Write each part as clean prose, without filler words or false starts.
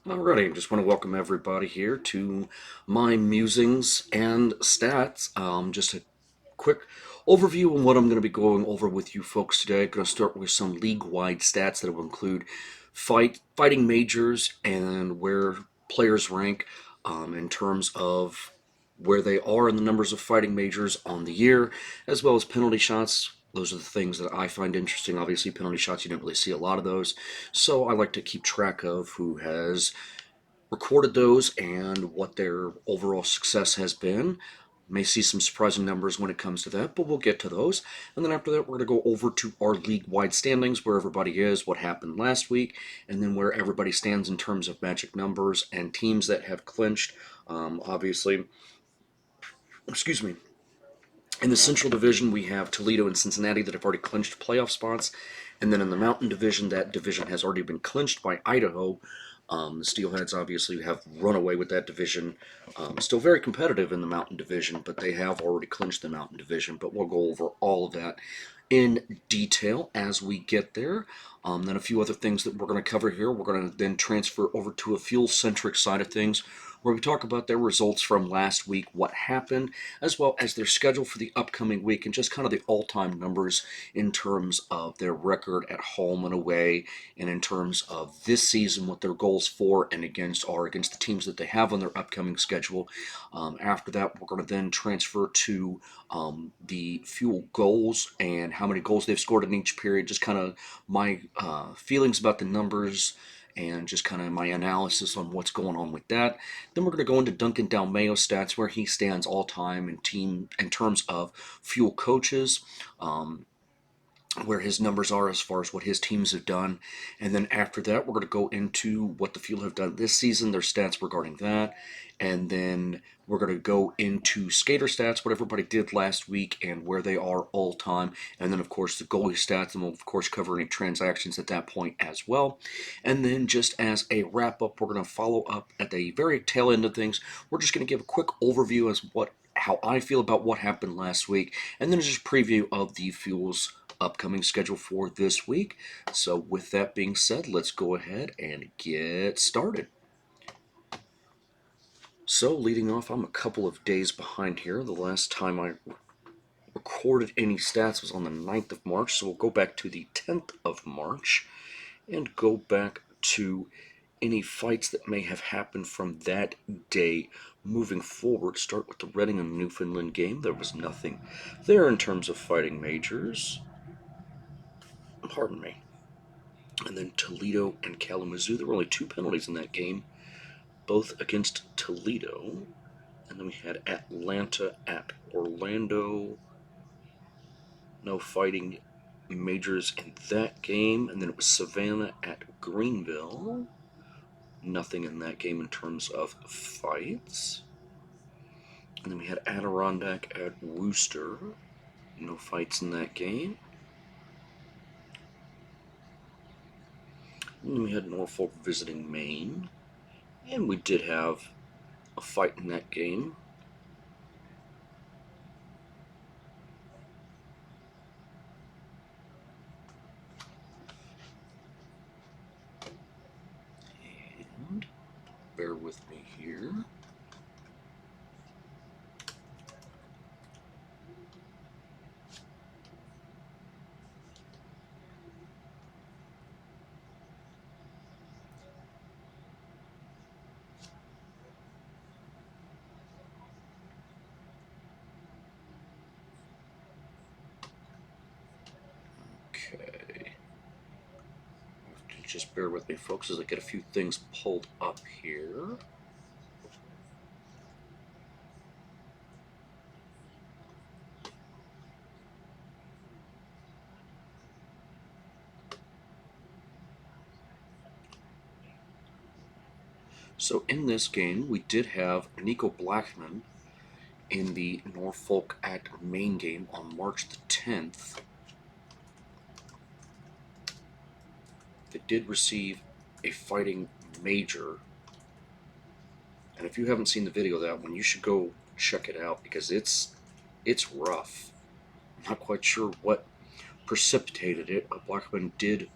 Alrighty, just want to welcome everybody here to my musings and stats. Just a quick overview on what I'm going to be going over with you folks today. Going to start with some league-wide stats that will include fighting majors and where players rank in terms of where they are in the numbers of fighting majors on the year, as well as penalty shots. Those are the things that I find interesting. Obviously, penalty shots, you don't really see a lot of those. So I like to keep track of who has recorded those and what their overall success has been. May see some surprising numbers when it comes to that, but we'll get to those. And then after that, we're going to go over to our league-wide standings, where everybody is, what happened last week, and then where everybody stands in terms of magic numbers and teams that have clinched. Obviously, excuse me. In the Central Division, we have Toledo and Cincinnati that have already clinched playoff spots. And then in the Mountain Division, that division has already been clinched by Idaho. The Steelheads obviously have run away with that division. Still very competitive in the Mountain Division, but they have already clinched the Mountain Division. But we'll go over all of that in detail as we get there. Then a few other things that we're going to cover here. We're going to then transfer over to a fuel-centric side of things, where we talk about their results from last week, what happened, as well as their schedule for the upcoming week, and just kind of the all-time numbers in terms of their record at home and away, and in terms of this season, what their goals for and against are against the teams that they have on their upcoming schedule. After that, we're going to then transfer to the fuel goals and how many goals they've scored in each period, just kind of my feelings about the numbers and just kind of my analysis on what's going on with that. Then we're going to go into Duncan Dalmao's stats, where he stands all time in terms of fuel coaches. Where his numbers are as far as what his teams have done. And then after that, we're going to go into what the Fuel have done this season, their stats regarding that. And then we're going to go into skater stats, what everybody did last week and where they are all time. And then, of course, the goalie stats, and we'll, of course, cover any transactions at that point as well. And then, just as a wrap up, we're going to follow up at the very tail end of things. We're just going to give a quick overview as how I feel about what happened last week, and then just a preview of the Fuel's upcoming schedule for this week. So with that being said, let's go ahead and get started. So leading off, I'm a couple of days behind here. The last time I recorded any stats was on the 9th of March, so we'll go back to the 10th of March and go back to any fights that may have happened from that day moving forward. Start with the Reading and Newfoundland game. There was nothing there in terms of fighting majors. Pardon me. And then Toledo and Kalamazoo. There were only two penalties in that game, both against Toledo. And then we had Atlanta at Orlando. No fighting majors in that game. And then it was Savannah at Greenville. Nothing in that game in terms of fights. And then we had Adirondack at Wooster. No fights in that game. And then we had Norfolk visiting Maine. And we did have a fight in that game. And bear with me here. Okay. Just bear with me, folks, as I get a few things pulled up here. So in this game, we did have Nico Blackman in the Norfolk at Maine game on March the 10th. That did receive a fighting major. And if you haven't seen the video of that one, you should go check it out because it's rough. I'm not quite sure what precipitated it, but Blackman did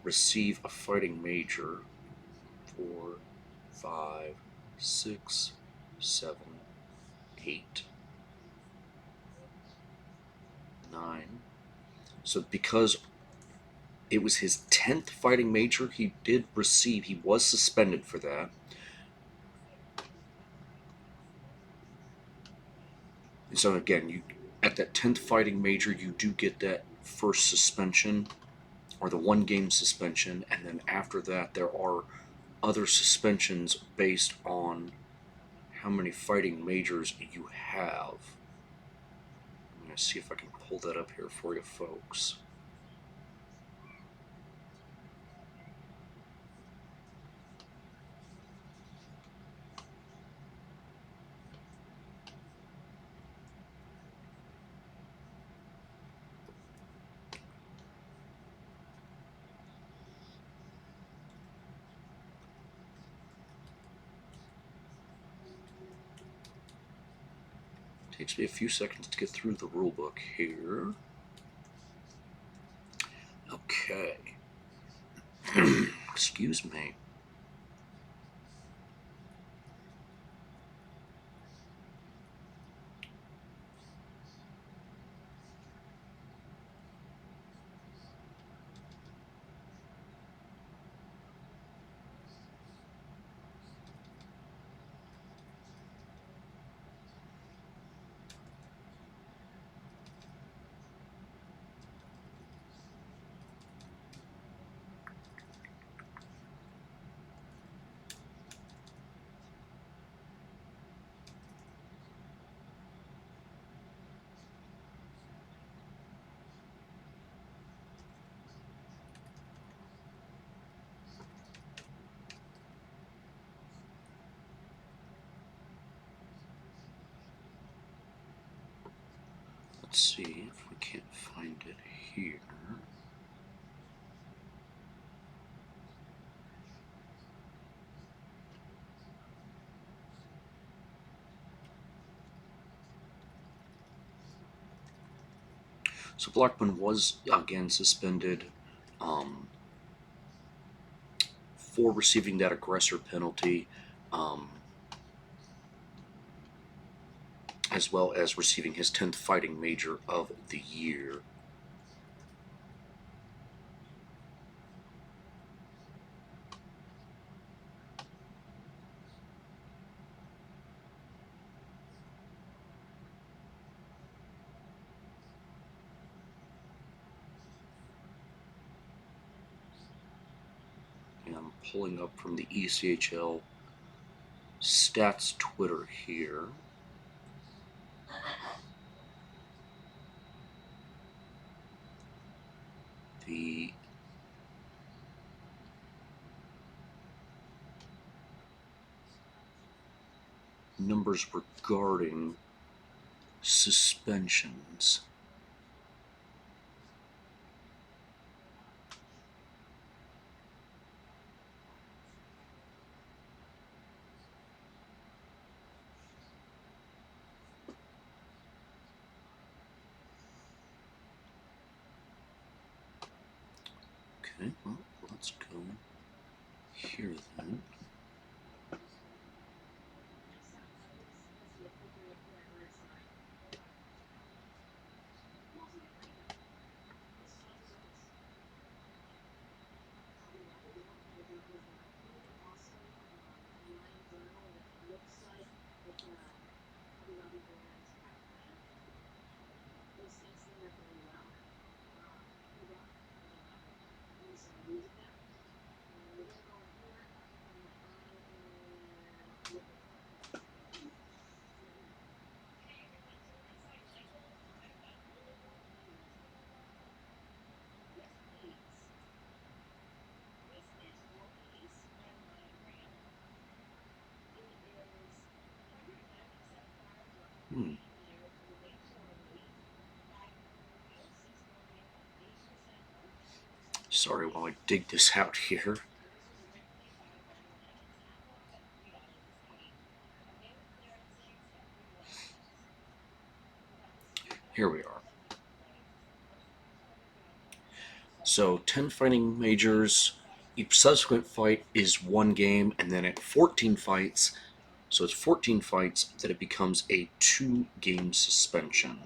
receive a fighting major 4, 5, 6, 7, 8, 9. So because it was his 10th fighting major, he was suspended for that. And so again, at that 10th fighting major, you do get that first suspension, or the 1 game suspension, and then after that there are other suspensions based on how many fighting majors you have. I'm going to see if I can pull that up here for you folks. Takes me a few seconds to get through the rule book here. Okay. Excuse me. Let's see if we can't find it here. So Blackman was again suspended for receiving that aggressor penalty, um, as well as receiving his 10th fighting major of the year. And I'm pulling up from the ECHL stats Twitter here. The numbers regarding suspensions. Okay, well, let's go here then. Hmm. Sorry while I dig this out here. Here we are. So 10 fighting majors, Each subsequent fight is one game, and then at 14 fights, so it's 14 fights, that it becomes a 2-game suspension.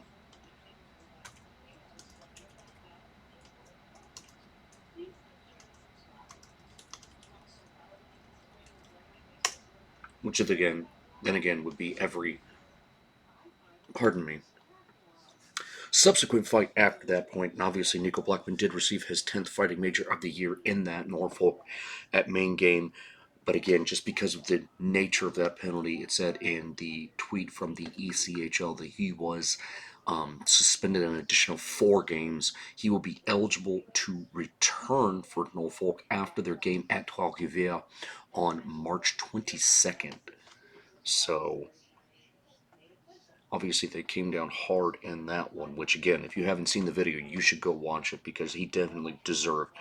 Which is then again would be every, pardon me, subsequent fight after that point. And obviously Nico Blackman did receive his 10th fighting major of the year in that Norfolk at main game. But again, just because of the nature of that penalty, it said in the tweet from the ECHL that he was suspended an additional 4 games. He will be eligible to return for Norfolk after their game at Trois-Rivières on March 22nd. So obviously they came down hard in that one, which again, if you haven't seen the video, you should go watch it because he definitely deserved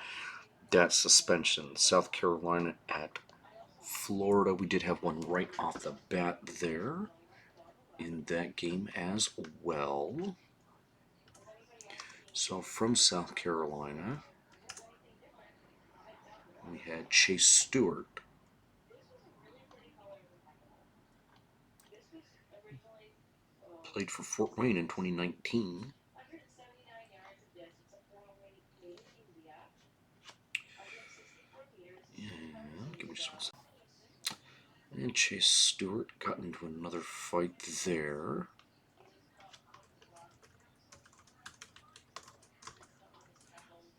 that suspension. South Carolina at Florida, we did have one right off the bat there in that game as well. So from South Carolina, we had Chase Stewart. Played for Fort Wayne in 2019. And give me just one second. And Chase Stewart got into another fight there.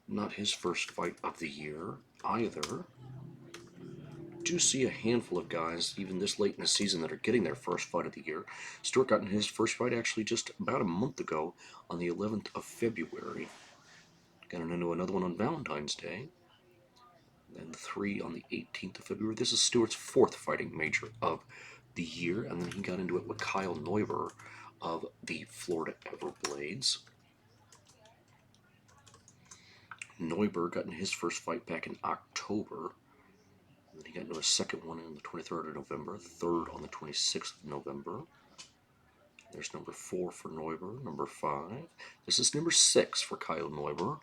Not his first fight of the year either. Do see a handful of guys, even this late in the season, that are getting their first fight of the year. Stewart got in his first fight actually just about a month ago on the 11th of February. Got into another one on Valentine's Day. Then 3 on the 18th of February. This is Stewart's 4th fighting major of the year. And then he got into it with Kyle Neuber of the Florida Everblades. Neuber got in his first fight back in October. And then he got into a second one on the 23rd of November, third on the 26th of November. There's number 4 for Neuber, number 5. This is number 6 for Kyle Neuber.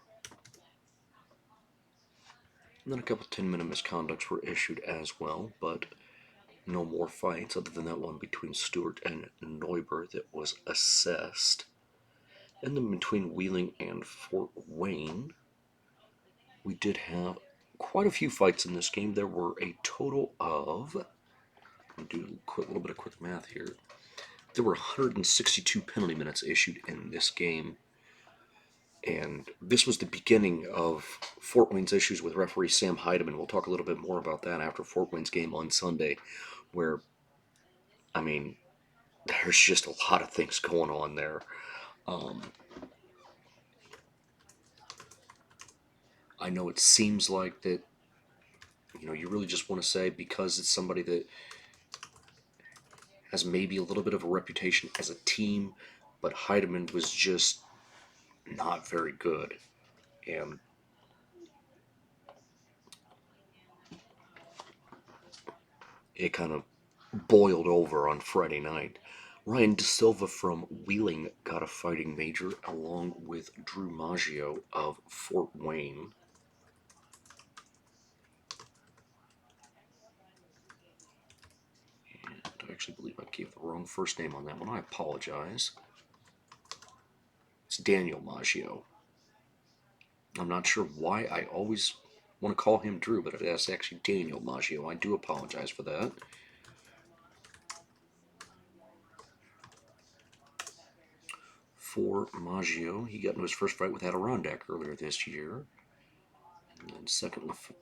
And then a couple 10-minute misconducts were issued as well, but no more fights other than that one between Stewart and Neuber that was assessed. And then between Wheeling and Fort Wayne, we did have quite a few fights in this game. There were a total of, I'll do a little bit of quick math here. There were 162 penalty minutes issued in this game. And this was the beginning of Fort Wayne's issues with referee Sam Heideman. We'll talk a little bit more about that after Fort Wayne's game on Sunday, where, I mean, there's just a lot of things going on there. I know it seems like that, you really just want to say because it's somebody that has maybe a little bit of a reputation as a team, but Heideman was just not very good. And it kind of boiled over on Friday night. Ryan De Silva from Wheeling got a fighting major along with Drew Maggio of Fort Wayne. And I actually believe I gave the wrong first name on that one. I apologize. It's Daniel Maggio. I'm not sure why I always want to call him Drew, but it's actually Daniel Maggio. I do apologize for that. For Maggio, he got into his first fight with Adirondack earlier this year. And then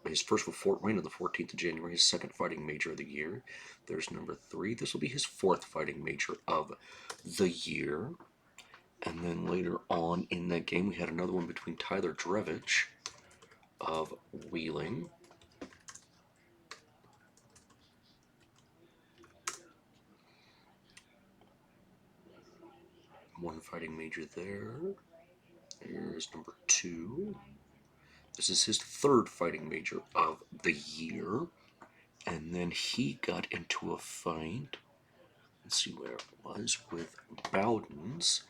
his first with Fort Wayne on the 14th of January, his second fighting major of the year. There's number 3. This will be his 4th fighting major of the year. And then later on in that game, we had another one between Tyler Drevich of Wheeling. One fighting major there. There's number 2. This is his 3rd fighting major of the year. And then he got into a fight, let's see where it was, with Bowden's.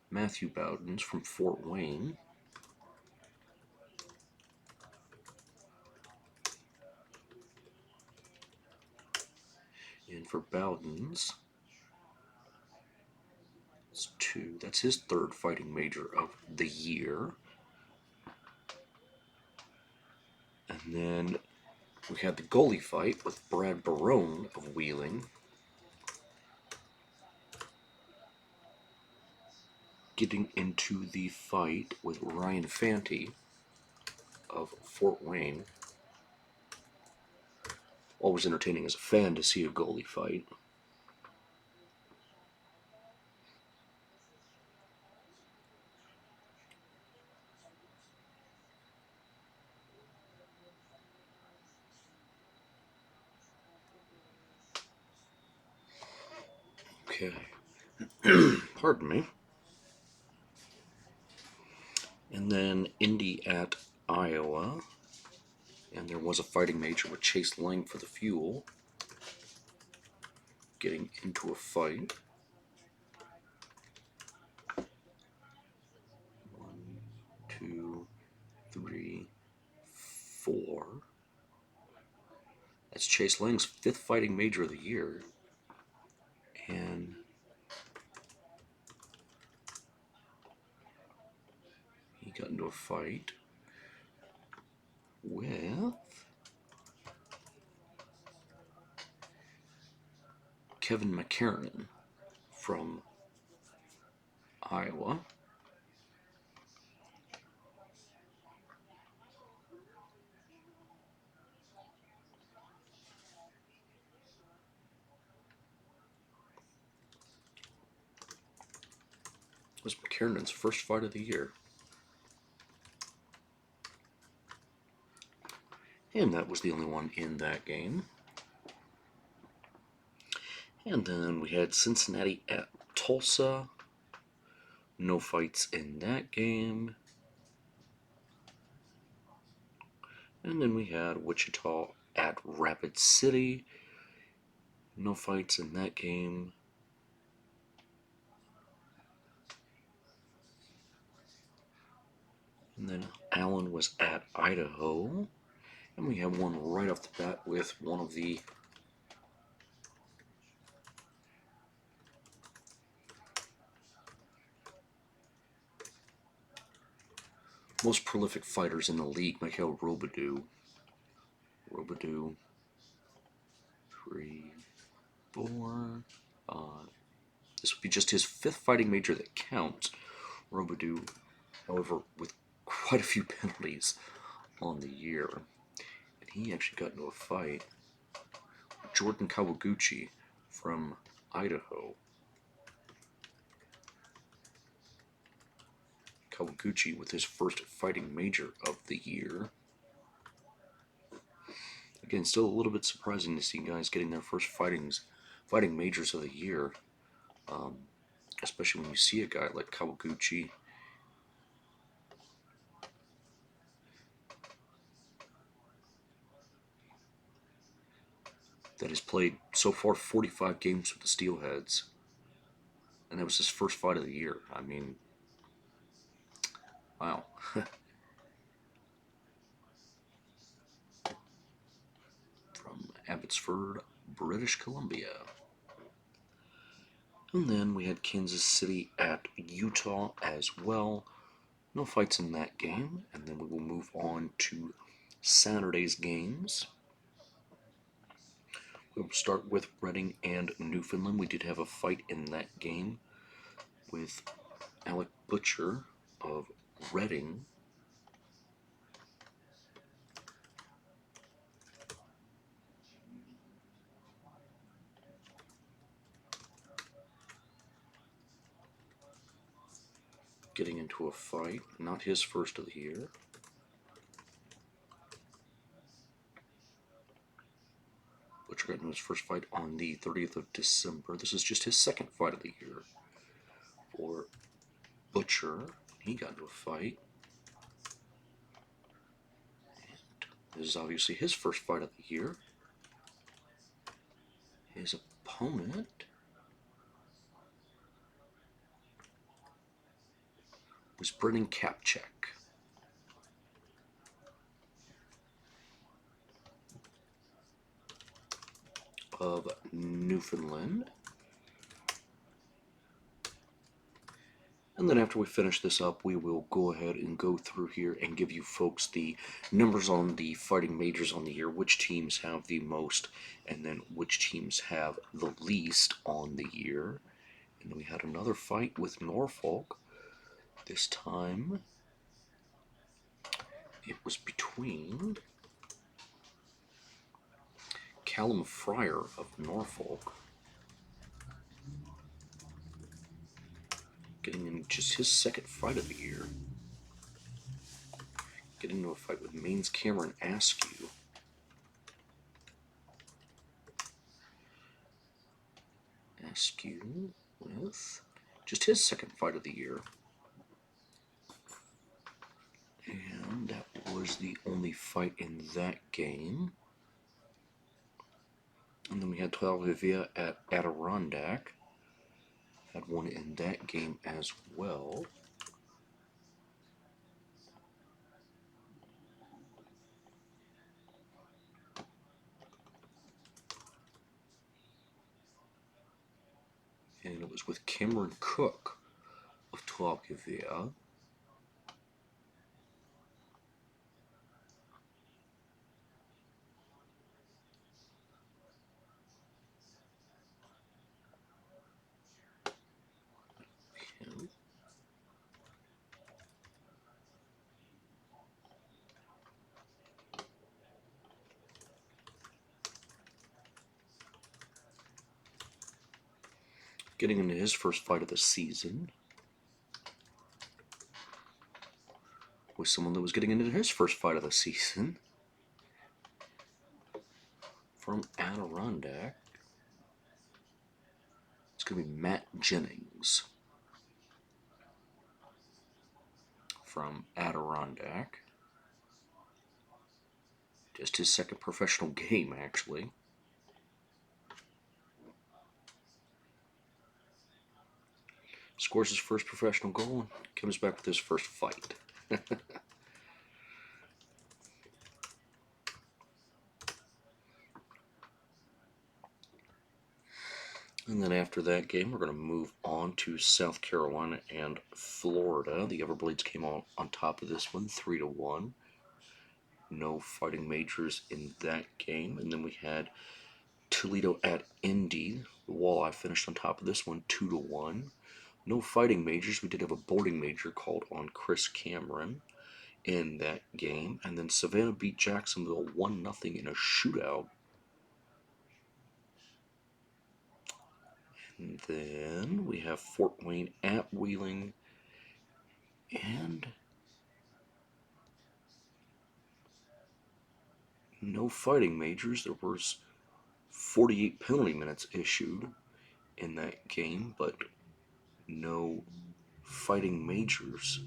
Matthew Bowden's from Fort Wayne. And for Bowden's, it's 2. That's his 3rd fighting major of the year. And then we had the goalie fight with Brad Barone of Wheeling getting into the fight with Ryan Fanti of Fort Wayne. Always entertaining as a fan to see a goalie fight. Okay. Pardon me. And then Indy at Iowa. And there was a fighting major with Chase Lang for the Fuel getting into a fight. 1, 2, 3, 4. That's Chase Lang's 5th fighting major of the year. And he got into a fight with Kevin McCarron from Iowa. It was McCarron's 1st fight of the year. And that was the only one in that game. And then we had Cincinnati at Tulsa. No fights in that game. And then we had Wichita at Rapid City. No fights in that game. And then Allen was at Idaho. And we have one right off the bat with one of the most prolific fighters in the league, Mikhail Robidoux. 3, 4. This would be just his 5th fighting major that counts. Robidoux, however, with quite a few penalties on the year. And he actually got into a fight with Jordan Kawaguchi from Idaho. Kawaguchi with his 1st fighting major of the year. Again, still a little bit surprising to see guys getting their first fighting majors of the year. Especially when you see a guy like Kawaguchi. That has played so far 45 games with the Steelheads. And that was his 1st fight of the year. I mean, wow. From Abbotsford, British Columbia. And then we had Kansas City at Utah as well. No fights in that game. And then we will move on to Saturday's games. We'll start with Reading and Newfoundland. We did have a fight in that game with Alec Butcher of Reading getting into a fight, not his 1st of the year. Butcher got into his 1st fight on the 30th of December. This is just his 2nd fight of the year for Butcher. He got into a fight. And this is obviously his 1st fight of the year. His opponent was Brennan Kapchak of Newfoundland. And then after we finish this up, we will go ahead and go through here and give you folks the numbers on the fighting majors on the year, which teams have the most, and then which teams have the least on the year. And then we had another fight with Norfolk. This time, it was between Callum Fryer of Norfolk, getting in just his second fight of the year, getting into a fight with Maine's Cameron Askew. Askew with just his second fight of the year. And that was the only fight in that game. And then we had 12 Vivia at Adirondack. Had one in that game as well. And it was with Cameron Cook of 12 Vivia. Getting into his first fight of the season with someone that was getting into his first fight of the season from Adirondack. It's going to be Matt Jennings from Adirondack. Just his second professional game, actually. Scores his first professional goal and comes back with his first fight. And then after that game, we're going to move on to South Carolina and Florida. The Everblades came on top of this one, 3-1. No fighting majors in that game. And then we had Toledo at Indy. The Walleye finished on top of this one, 2-1. No fighting majors. We did have a boarding major called on Chris Cameron in that game. And then Savannah beat Jacksonville 1-0 in a shootout. And then we have Fort Wayne at Wheeling. And no fighting majors. There was 48 penalty minutes issued in that game, but no fighting majors.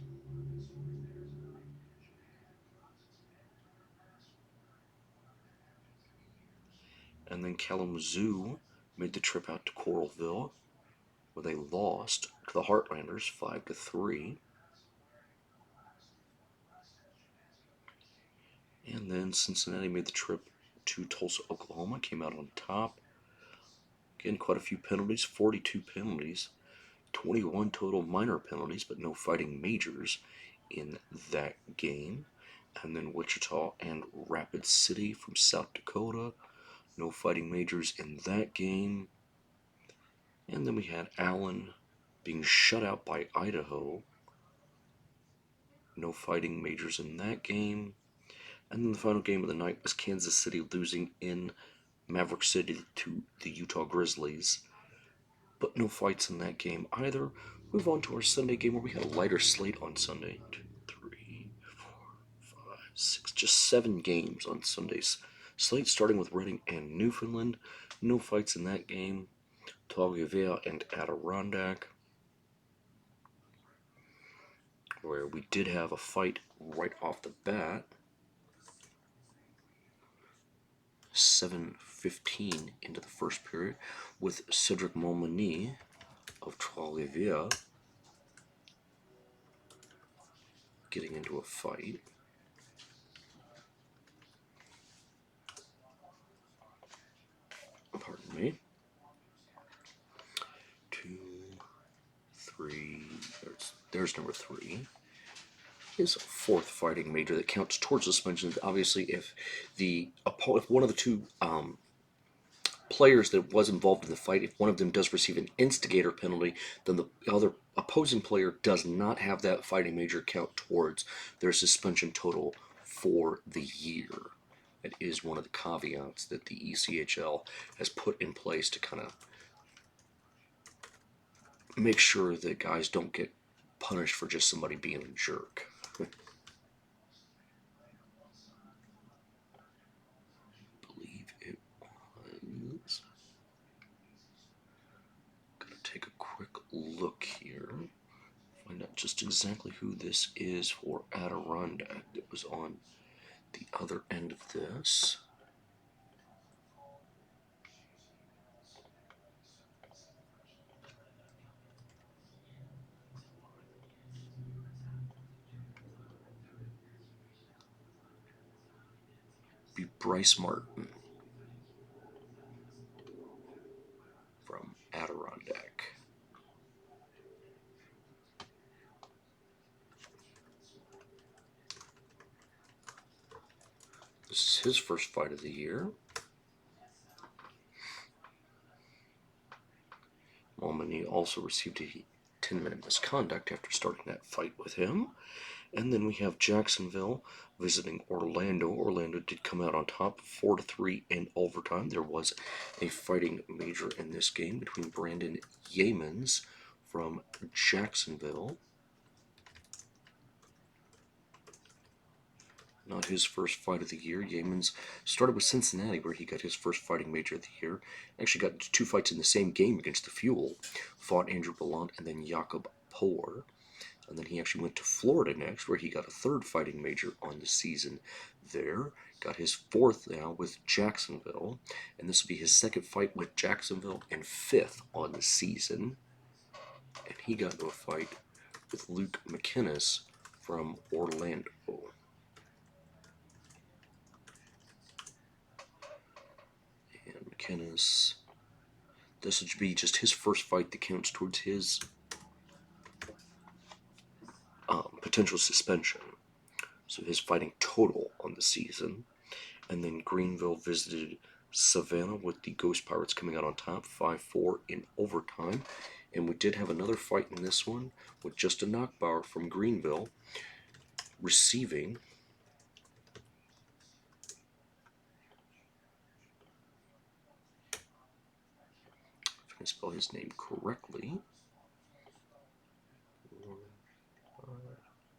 And then Kalamazoo made the trip out to Coralville, where they lost to the Heartlanders 5-3. And then Cincinnati made the trip to Tulsa, Oklahoma, came out on top. Again, quite a few penalties, 42 penalties, 21 total minor penalties, but no fighting majors in that game. And then Wichita and Rapid City from South Dakota, no fighting majors in that game. And then we had Allen being shut out by Idaho, no fighting majors in that game. And then the final game of the night was Kansas City losing in Maverick City to the Utah Grizzlies, but no fights in that game either. Move on to our Sunday game where we had a lighter slate on Sunday. 2, 3, 4, 5, 6, just 7 games on Sunday's slate, starting with Reading and Newfoundland. No fights in that game. Tuagavea and Adirondack, where we did have a fight right off the bat. 7:15 into the first period with Cedric Momani of Tuagavea getting into a fight. Pardon there's number 3. His 4th fighting major that counts towards suspension. Obviously, if one of the two players that was involved in the fight, if one of them does receive an instigator penalty, then the other opposing player does not have that fighting major count towards their suspension total for the year. That is one of the caveats that the ECHL has put in place to kind of make sure that guys don't get punished for just somebody being a jerk. Believe it was. Gonna take a quick look here. Find out just exactly who this is for Adirondack that was on the other end of this. Be Bryce Martin from Adirondack. This is his first fight of the year. Momini also received a 10-minute misconduct after starting that fight with him. And then we have Jacksonville visiting Orlando. Orlando did come out on top 4-3 in overtime. There was a fighting major in this game between Brandon Yeamans from Jacksonville. Not his first fight of the year. Yeamans started with Cincinnati, where he got his first fighting major of the year. Actually got 2 fights in the same game against the Fuel. Fought Andrew Ballant and then Jakob Poer. And then he actually went to Florida next, where he got a 3rd fighting major on the season there. Got his 4th now with Jacksonville. And this will be his 2nd fight with Jacksonville and 5th on the season. And he got into a fight with Luke McInnes from Orlando. And McInnes, this would be just his first fight that counts towards his potential suspension. So his fighting total on the season. And then Greenville visited Savannah with the Ghost Pirates coming out on top 5-4 in overtime. And we did have another fight in this one with Justin Knockbauer from Greenville receiving if I can spell his name correctly.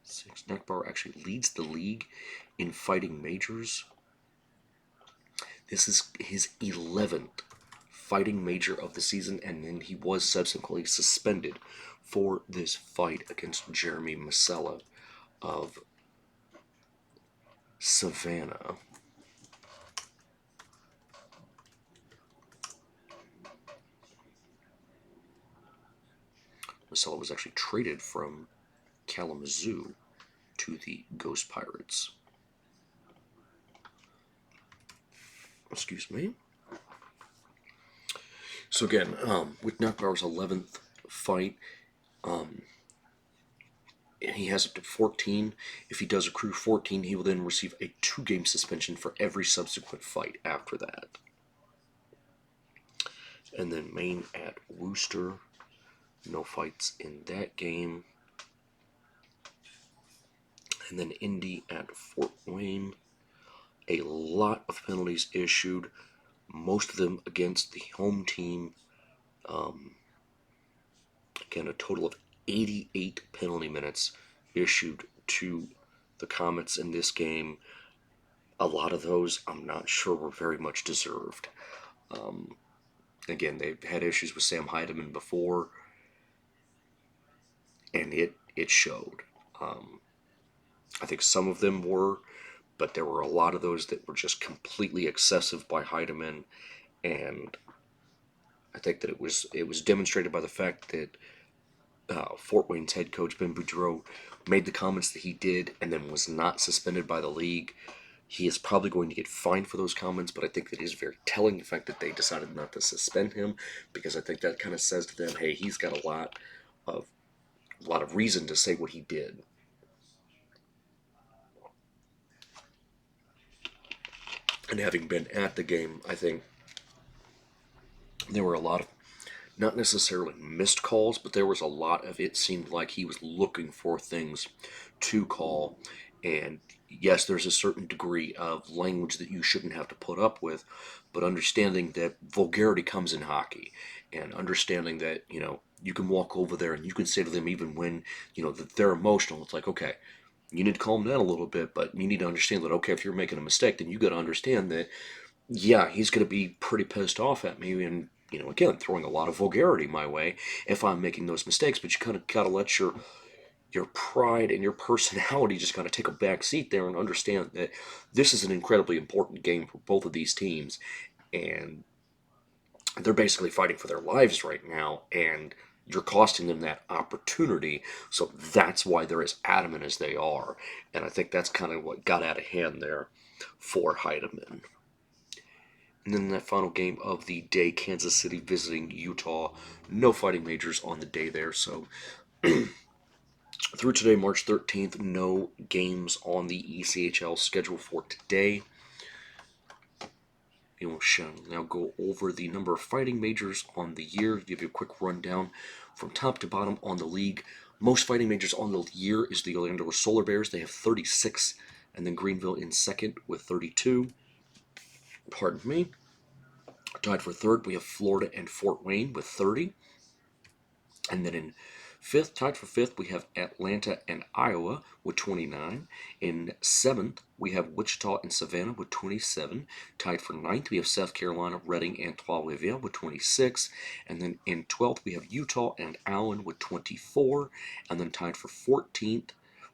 6. Knockbauer actually leads the league in fighting majors. This is his 11th fighting major of the season, and then he was subsequently suspended for this fight against Jeremy Masella of Savannah. Masella was actually traded from Kalamazoo to the Ghost Pirates. Excuse me. So again, with Knockbauer's 11th fight, he has up to 14. If he does accrue 14, he will then receive a 2-game suspension for every subsequent fight after that. And then Maine at Worcester, no fights in that game. And then Indy at Fort Wayne, a lot of penalties issued, most of them against the home team. Again, a total of 88 penalty minutes issued to the Comets in this game. A lot of those, I'm not sure, were very much deserved. Again, they've had issues with Sam Heidemann before, and it showed. I think some of them were, but there were a lot of those that were just completely excessive by Heidemann, and I think that it was demonstrated by the fact that Fort Wayne's head coach Ben Boudreau made the comments that he did and then was not suspended by the league. He is probably going to get fined for those comments, but I think that it is very telling the fact that they decided not to suspend him, because I think that kind of says to them, hey, he's got a lot of a lot of reason to say what he did. And having been at the game, I think there were a lot of, not necessarily missed calls, but there was a lot of, it seemed like he was looking for things to call. And yes, there's a certain degree of language that you shouldn't have to put up with, but understanding that vulgarity comes in hockey, and understanding that, you can walk over there and you can say to them, even when, that they're emotional, it's like, okay, you need to calm down a little bit, but you need to understand that, okay, if you're making a mistake, then you got to understand that, yeah, he's going to be pretty pissed off at me, and again, throwing a lot of vulgarity my way if I'm making those mistakes. But you kind of got to let your pride and your personality just kind of take a back seat there and understand that this is an incredibly important game for both of these teams, and they're basically fighting for their lives right now, and you're costing them that opportunity. So that's why they're as adamant as they are, and I think that's kind of what got out of hand there for Heidemann. And then that final game of the day, Kansas City visiting Utah. No fighting majors on the day there. So through today, March 13th, no games on the ECHL schedule for today. We shall now go over the number of fighting majors on the year, give you a quick rundown from top to bottom on the league. Most fighting majors on the year is the Orlando Solar Bears. They have 36, and then Greenville in second with 32. Pardon me. Tied for third, we have Florida and Fort Wayne with 30. And then in fifth, tied for fifth, we have Atlanta and Iowa with 29. In seventh, we have Wichita and Savannah with 27. Tied for ninth, we have South Carolina, Reading, and Trois-Rivières with 26. And then in 12th, we have Utah and Allen with 24. And then tied for 14th,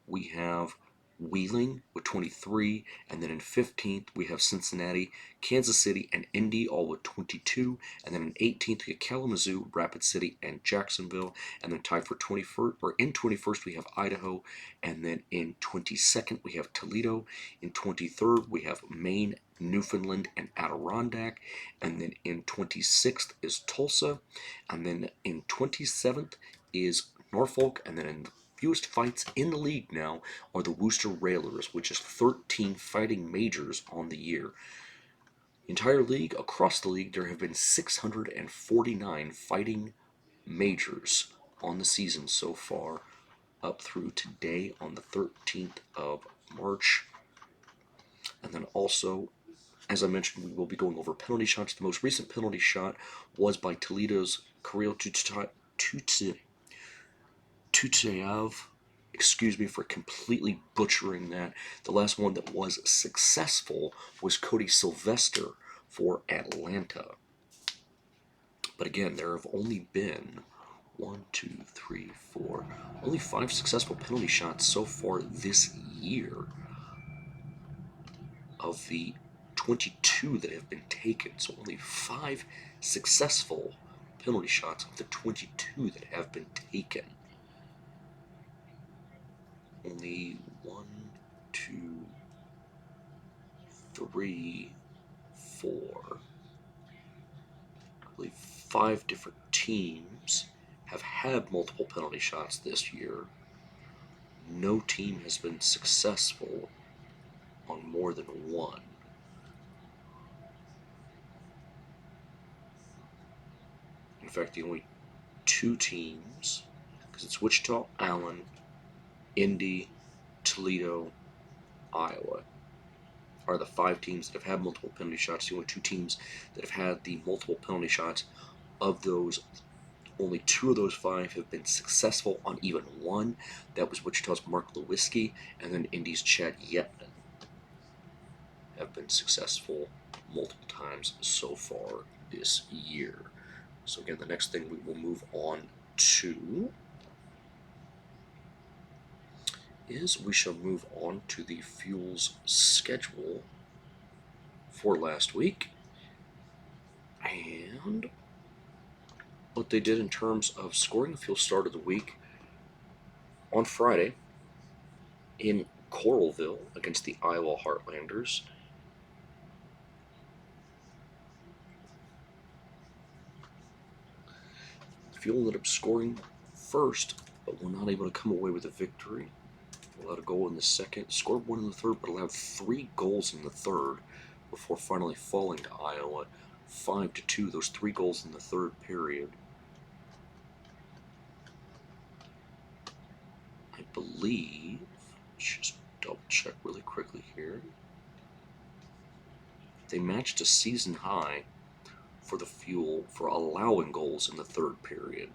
we have Wheeling with 23, and then in 15th we have Cincinnati, Kansas City, and Indy all with 22, and then in 18th we have Kalamazoo, Rapid City, and Jacksonville, and then tied for 21st, or in 21st we have Idaho, and then in 22nd we have Toledo, in 23rd we have Maine, Newfoundland, and Adirondack, and then in 26th is Tulsa, and then in 27th is Norfolk, and then in fewest fights in the league now are the Worcester Railers, which is 13 fighting majors on the year. Entire league, across the league, there have been 649 fighting majors on the season so far, up through today on the 13th of March. And then also, as I mentioned, we will be going over penalty shots. The most recent penalty shot was by Toledo's Kirill Tuteyev. Excuse me for completely butchering that. The last one that was successful was Cody Sylvester for Atlanta. But again, there have only been one, two, three, four, only 5 successful penalty shots so far this year of the 22 that have been taken. So only 5 successful penalty shots of the 22 that have been taken. Only 1, 2, 3, 4, I believe 5 different teams have had multiple penalty shots this year. No team has been successful on more than one. In fact, the only 2 teams, because it's Wichita, Allen, Indy, Toledo, Iowa, are the 5 teams that have had multiple penalty shots. The only 2 teams that have had the multiple penalty shots, of those, only 2 of those 5 have been successful on even one. That was Wichita's Mark Lewinsky, and then Indy's Chad Yetman have been successful multiple times so far this year. So again, the next thing we will move on to is we shall move on to the Fuels schedule for last week and what they did in terms of scoring. The Fuel started the week on Friday in Coralville against the Iowa Heartlanders. Fuel ended up scoring first but were not able to come away with a victory. Allowed a goal in the second, scored one in the third, but allowed 3 goals in the third before finally falling to Iowa 5-2. Those 3 goals in the third period. I believe, just double check really quickly here. They matched a season high for the Fuel for allowing goals in the third period.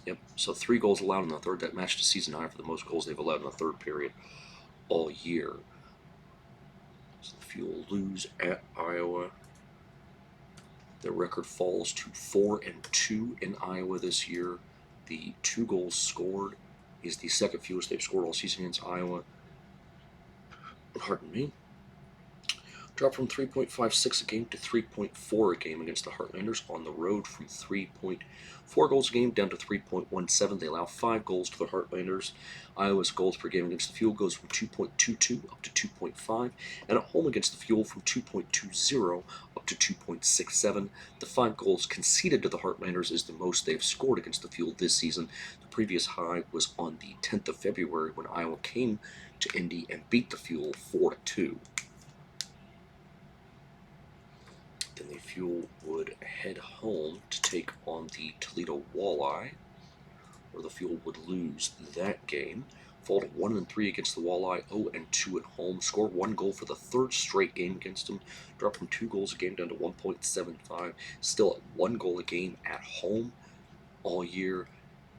Yep, so 3 goals allowed in the third. That matched a season high for the most goals they've allowed in the third period all year. So the Fuel lose at Iowa. Their record falls to 4-2 in Iowa this year. The 2 goals scored is the second fewest they've scored all season against Iowa. Pardon me. Dropped from 3.56 a game to 3.4 a game against the Heartlanders on the road, from 3.4 goals a game down to 3.17. They allow 5 goals to the Heartlanders. Iowa's goals per game against the Fuel goes from 2.22 up to 2.5, and at home against the Fuel from 2.20 up to 2.67. The 5 goals conceded to the Heartlanders is the most they've scored against the Fuel this season. The previous high was on the 10th of February when Iowa came to Indy and beat the Fuel 4-2. Then the Fuel would head home to take on the Toledo Walleye, where the Fuel would lose that game. Fall to 1-3 against the Walleye, 0-2 at home. Score 1 goal for the third straight game against them. Drop from 2 goals a game down to 1.75. Still at 1 goal a game at home all year,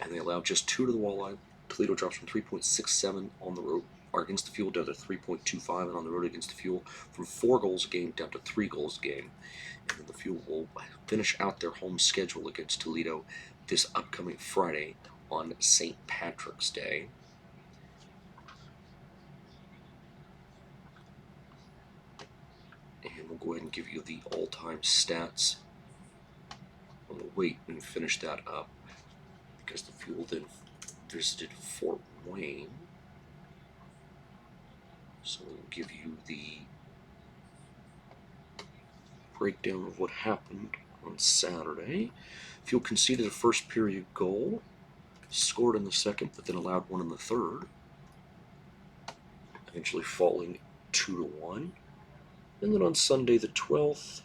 and they allowed just 2 to the Walleye. Toledo drops from 3.67 on the road, or against the Fuel, down to 3.25, and on the road against the Fuel from 4 goals a game down to 3 goals a game. And then the Fuel will finish out their home schedule against Toledo this upcoming Friday on St. Patrick's Day. And we'll go ahead and give you the all-time stats. And we'll wait and finish that up because the Fuel then visited Fort Wayne. So we'll give you the breakdown of what happened on Saturday. Fuel conceded a first period goal, scored in the second, but then allowed 1 in the third, eventually falling 2-1. And then on Sunday the 12th,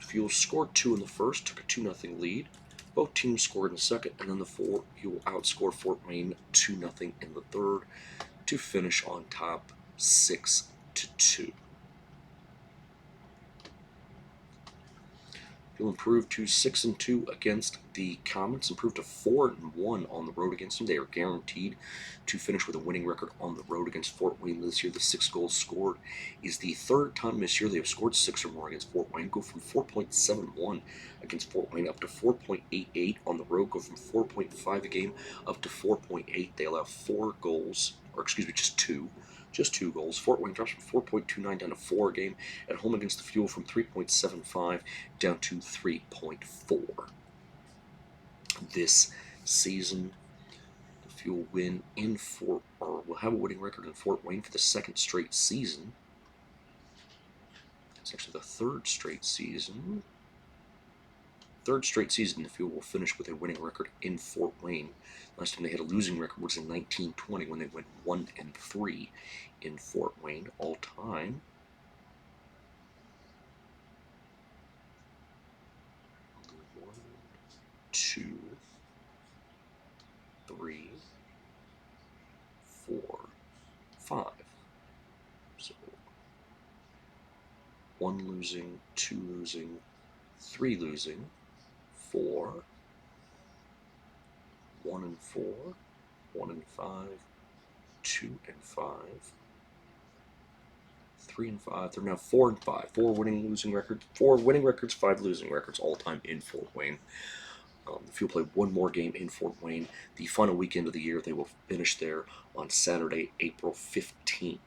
Fuel scored 2 in the first, took a 2-0 lead. Both teams scored in the second, and then the Fuel outscored Fort Wayne 2-0 in the third to finish on top 6-2. Fuel improved to 6-2 against the Comets, improved to 4-1 on the road against them. They are guaranteed to finish with a winning record on the road against Fort Wayne this year. The 6 goals scored is the third time this year they have scored 6 or more against Fort Wayne. Go from 4.71 against Fort Wayne up to 4.88 on the road. Go from 4.5 a game up to 4.8. They allow 4 goals, or excuse me, just 2 goals. Fort Wayne drops from 4.29 down to 4 a game. At home against the Fuel from 3.75 down to 3.4. This season, the Fuel will have a winning record in Fort Wayne for the second straight season. It's actually the third straight season. Third straight season, the Fuel will finish with a winning record in Fort Wayne. Last time they had a losing record was in 1920 when they went 1-3 in Fort Wayne all time. One, 2, 3, 4, 5. So 1 losing, 2 losing, 3 losing, 4, 1-4, 1-5, 2-5, 3-5. They're now 4-5. 4 winning, losing records. 4 winning records, 5 losing records, all time in Fort Wayne. The Fuel play 1 more game in Fort Wayne. The final weekend of the year, they will finish there on Saturday, April 15th.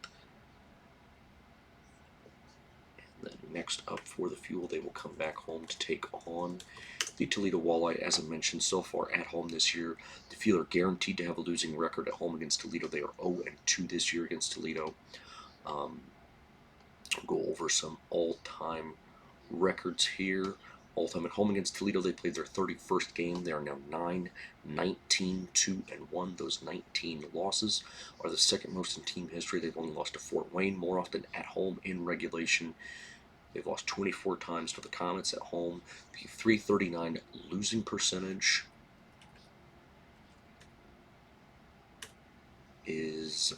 And then next up for the Fuel, they will come back home to take on the Toledo Walleye. As I mentioned, so far at home this year, the Fuel are guaranteed to have a losing record at home against Toledo. They are 0-2 this year against Toledo. We'll go over some all-time records here. All-time at home against Toledo, they played their 31st game. They are now 9-19, 2-1. Those 19 losses are the second most in team history. They've only lost to Fort Wayne more often at home in regulation. They've lost 24 times to the Comets at home. The .339 losing percentage is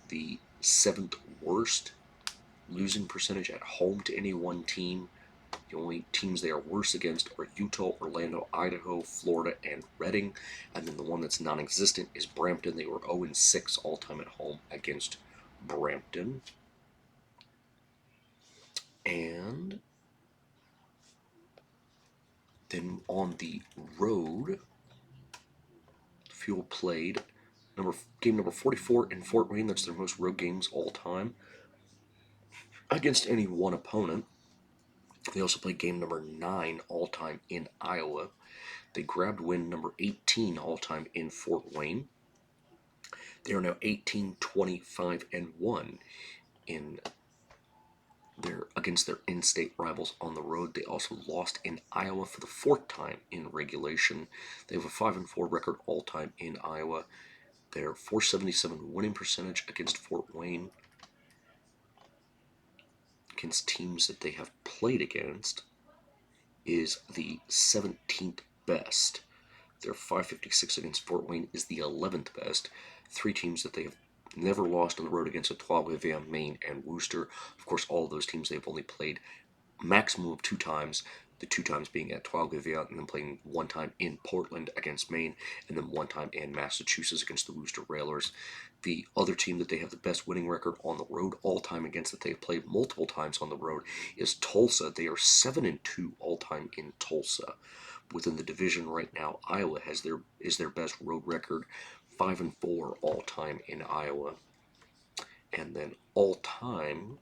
the 7th worst losing percentage at home to any one team. The only teams they are worse against are Utah, Orlando, Idaho, Florida, and Reading. And then the one that's non-existent is Brampton. They were 0-6 all-time at home against Brampton. And then on the road, Fuel played game number 44 in Fort Wayne. That's their most road games all time against any one opponent. They also played game number 9 all time in Iowa. They grabbed win number 18 all time in Fort Wayne. They are now 18-25-1 in against their in-state rivals on the road. They also lost in Iowa for the 4th time in regulation. They have a 5-4 record all time in Iowa. Their .477 winning percentage against Fort Wayne, against teams that they have played against, is the 17th best. Their .556 against Fort Wayne is the 11th best. 3 teams that they have never lost on the road against: Ottawa, Maine, and Worcester. Of course, all of those teams they've only played maximum of 2 times. The 2 times being at Ottawa, and then playing 1 time in Portland against Maine, and then 1 time in Massachusetts against the Worcester Railers. The other team that they have the best winning record on the road all time against, that they've played multiple times on the road, is Tulsa. They are 7-2 all time in Tulsa. Within the division right now, Iowa is their best road record, 5-4 all time in Iowa. And then all time,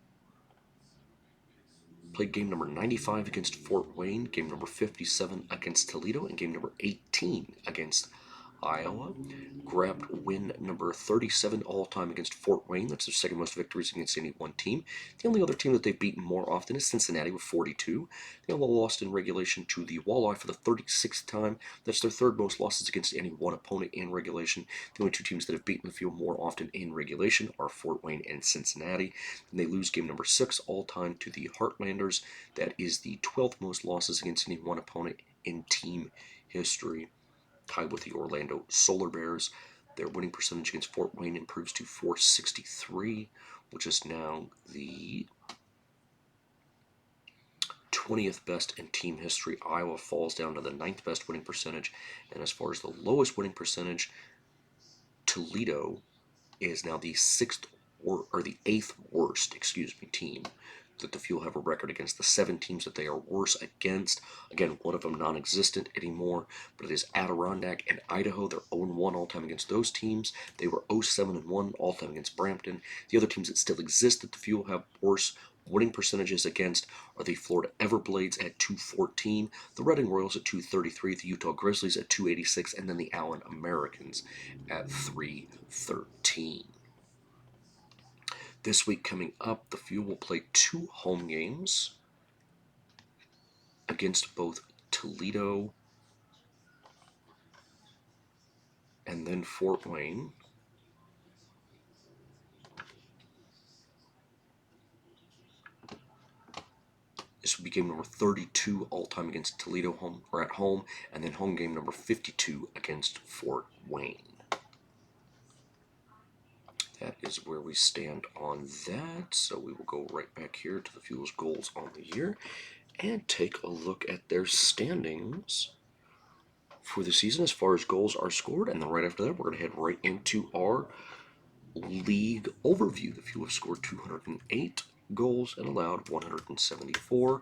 played game number 95 against Fort Wayne, game number 57 against Toledo, and game number 18 against Iowa. Grabbed win number 37 all-time against Fort Wayne. That's their second most victories against any one team. The only other team that they've beaten more often is Cincinnati with 42. They only lost in regulation to the Walleye for the 36th time. That's their third most losses against any one opponent in regulation. The only 2 teams that have beaten the field more often in regulation are Fort Wayne and Cincinnati. And they lose game number 6 all-time to the Heartlanders. That is the 12th most losses against any one opponent in team history, tied with the Orlando Solar Bears. Their winning percentage against Fort Wayne improves to .463, which is now the 20th best in team history. Iowa falls down to the 9th best winning percentage. And as far as the lowest winning percentage, Toledo is now the 6th or the 8th worst, team that the Fuel have a record against. The 7 teams that they are worse against, again, one of them non-existent anymore, but it is Adirondack and Idaho. They're 0-1 all-time against those teams. They were 0-7-1 all-time against Brampton. The other teams that still exist that the Fuel have worse winning percentages against are the Florida Everblades at .214, the Reading Royals at .233, the Utah Grizzlies at .286, and then the Allen Americans at .313. This week coming up, the Fuel will play 2 home games against both Toledo and then Fort Wayne. This will be game number 32 all-time against Toledo at home, and then home game number 52 against Fort Wayne. That is where we stand on that. So we will go right back here to the Fuel's goals on the year and take a look at their standings for the season as far as goals are scored. And then right after that, we're going to head right into our league overview. The Fuel have scored 208 goals and allowed 174.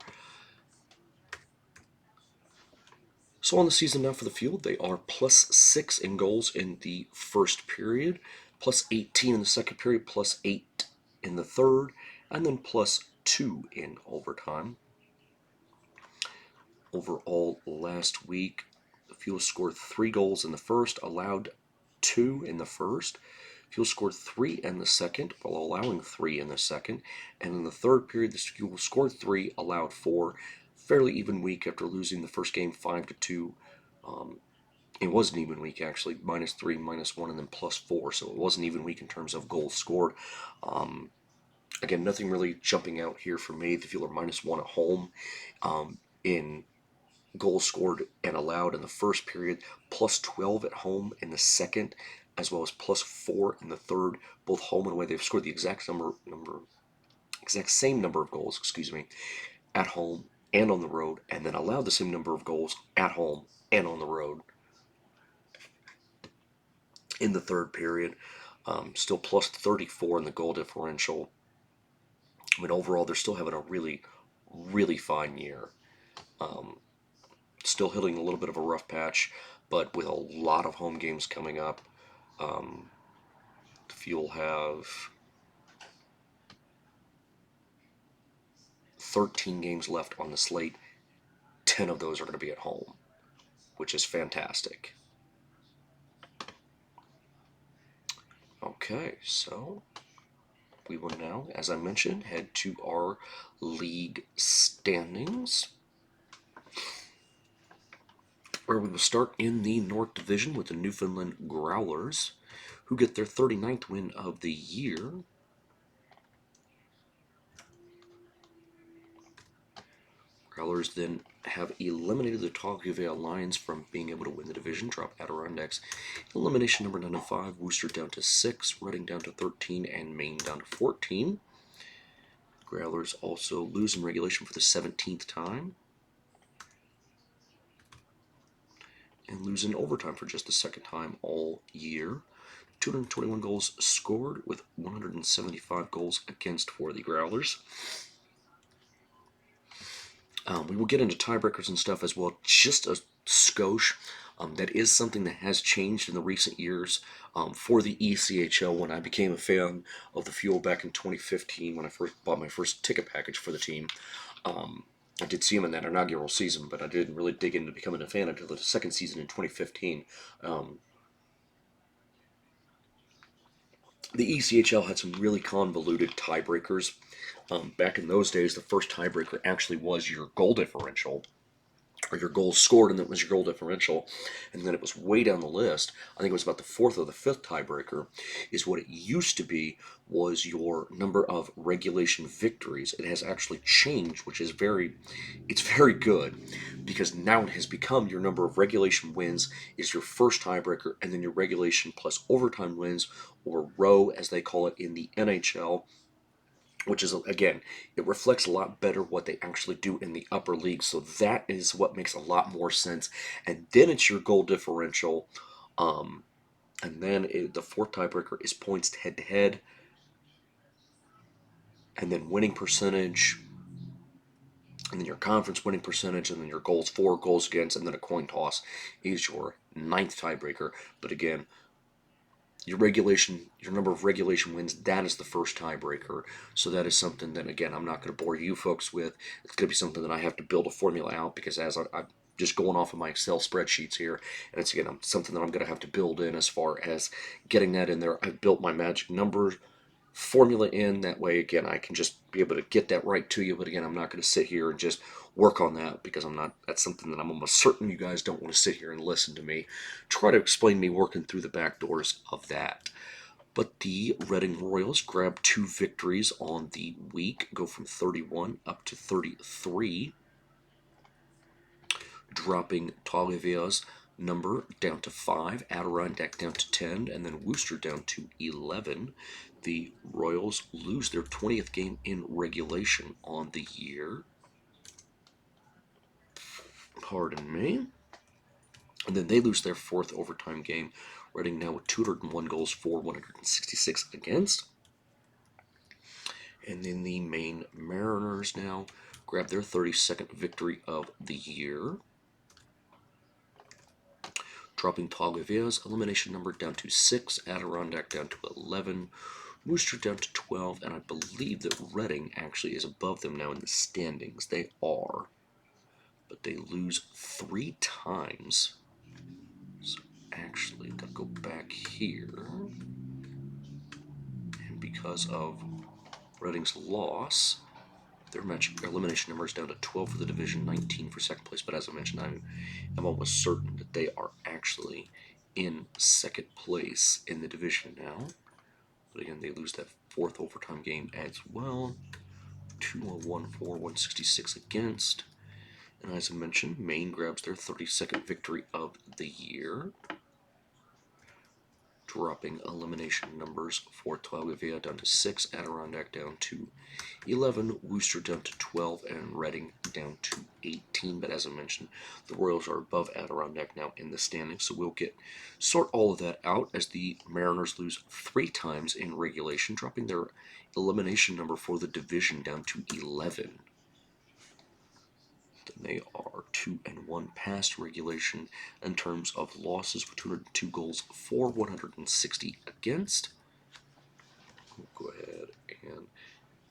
So on the season now for the Fuel, they are +6 in goals in the first period, +18 in the second period, +8 in the third, and then +2 in overtime. Overall, last week, the Fuel scored 3 goals in the first, allowed 2 in the first. Fuel scored 3 in the second, while allowing 3 in the second. And in the third period, the Fuel scored 3, allowed 4. Fairly even week after losing the first game 5-2. It was an even week, actually, -3, -1, and then +4. So it was an even week in terms of goals scored. Again, nothing really jumping out here for me. The Fuel are -1 at home in goals scored and allowed in the first period, +12 at home in the second, as well as +4 in the third, both home and away. They've scored the exact same number of goals, excuse me, at home and on the road, and then allowed the same number of goals at home and on the road in the third period. Still +34 in the goal differential. I mean, overall, they're still having a really, really fine year. Still hitting a little bit of a rough patch, but with a lot of home games coming up. The Fuel have 13 games left on the slate. 10 of those are going to be at home, which is fantastic. Okay, so we will now, as I mentioned, head to our league standings, where we will start in the North Division with the Newfoundland Growlers, who get their 39th win of the year. Growlers then have eliminated the Talkavale Lions from being able to win the division, drop Adirondacks elimination number 9 and 5, Worcester down to 6, Reading down to 13, and Maine down to 14. Growlers also lose in regulation for the 17th time, and lose in overtime for just the second time all year. 221 goals scored with 175 goals against for the Growlers. We will get into tiebreakers and stuff as well, just a skosh. That is something that has changed in the recent years for the ECHL. When I became a fan of the Fuel back in 2015, when I first bought my first ticket package for the team, I did see them in that inaugural season, but I didn't really dig into becoming a fan until the second season in 2015. The ECHL had some really convoluted tiebreakers. Back in those days, the first tiebreaker actually was your goal differential, or your goals scored, and that was your goal differential. And then it was way down the list. I think it was about the fourth or the fifth tiebreaker. Is what it used to be was your number of regulation victories. It has actually changed, which is it's very good, because now it has become your number of regulation wins is your first tiebreaker, and then your regulation plus overtime wins, or row as they call it in the NHL, which is, again, it reflects a lot better what they actually do in the upper league. So that is what makes a lot more sense. And then it's your goal differential. And then the fourth tiebreaker is points head to head. And then winning percentage. And then your conference winning percentage. And then your goals for, goals against. And then a coin toss is your ninth tiebreaker. But again, your number of regulation wins, that is the first tiebreaker. So that is something that, again, I'm not going to bore you folks with. It's going to be something that I have to build a formula out, because as I'm just going off of my Excel spreadsheets here, and it's, again, something that I'm going to have to build in as far as getting that in there. I've built my magic number formula in that way. Again, I can just be able to get that right to you, but again, I'm not going to sit here and just work on that, because that's something that I'm almost certain you guys don't want to sit here and listen to me try to explain me working through the back doors of that. But the Reading Royals grab 2 victories on the week, go from 31 up to 33, dropping Taliavea's number down to 5, Adirondack down to 10, and then Worcester down to 11. The Royals lose their 20th game in regulation on the year. Pardon me. And then they lose their 4th overtime game. Reading now with 201 goals for, 166 against. And then the Maine Mariners now grab their 32nd victory of the year, dropping Taliavea's elimination number down to 6, Adirondack down to 11, Worcester down to 12, and I believe that Reading actually is above them now in the standings. They are, but they lose 3 times. So actually, I've got to go back here. because of Reading's loss. Their match elimination number is down to 12 for the division, 19 for second place. But as I mentioned, I'm almost certain that they are actually in second place in the division now. But again, they lose that fourth overtime game as well. 201 for 166 against. And as I mentioned, Maine grabs their 32nd victory of the year, dropping elimination numbers for Tuagavea down to 6, Adirondack down to 11, Worcester down to 12, and Reading down to 18. But as I mentioned, the Royals are above Adirondack now in the standings, so we'll sort all of that out as the Mariners lose 3 times in regulation, dropping their elimination number for the division down to 11. They are 2-1 past regulation in terms of losses with 202 goals for, 160 against. We'll go ahead, and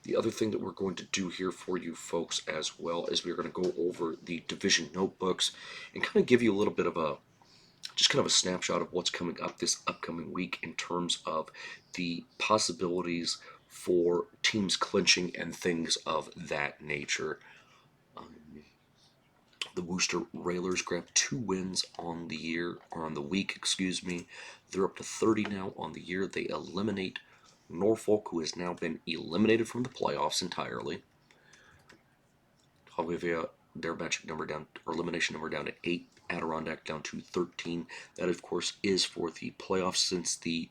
the other thing that we're going to do here for you folks as well is we're going to go over the division notebooks and kind of give you a little bit of a snapshot of what's coming up this upcoming week in terms of the possibilities for teams clinching and things of that nature. The Worcester Railers grabbed 2 wins on the week. They're up to 30 now on the year. They eliminate Norfolk, who has now been eliminated from the playoffs entirely. However, their elimination number down to 8. Adirondack down to 13. That, of course, is for the playoffs, since the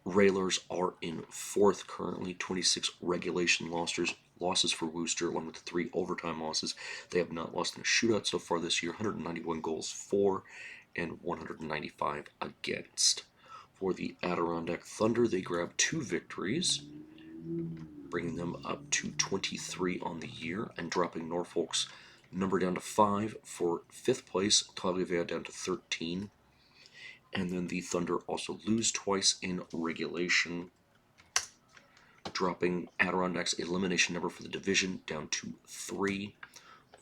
Railers are in 4th currently. 26 regulation losses for Worcester, along with 3 overtime losses. They have not lost in a shootout so far this year. 191 goals for and 195 against. For the Adirondack Thunder, they grabbed 2 victories, bringing them up to 23 on the year and dropping Norfolk's number down to 5 for 5th place. Tuagavea down to 13. And then the Thunder also lose twice in regulation, dropping Adirondack's elimination number for the division down to 3.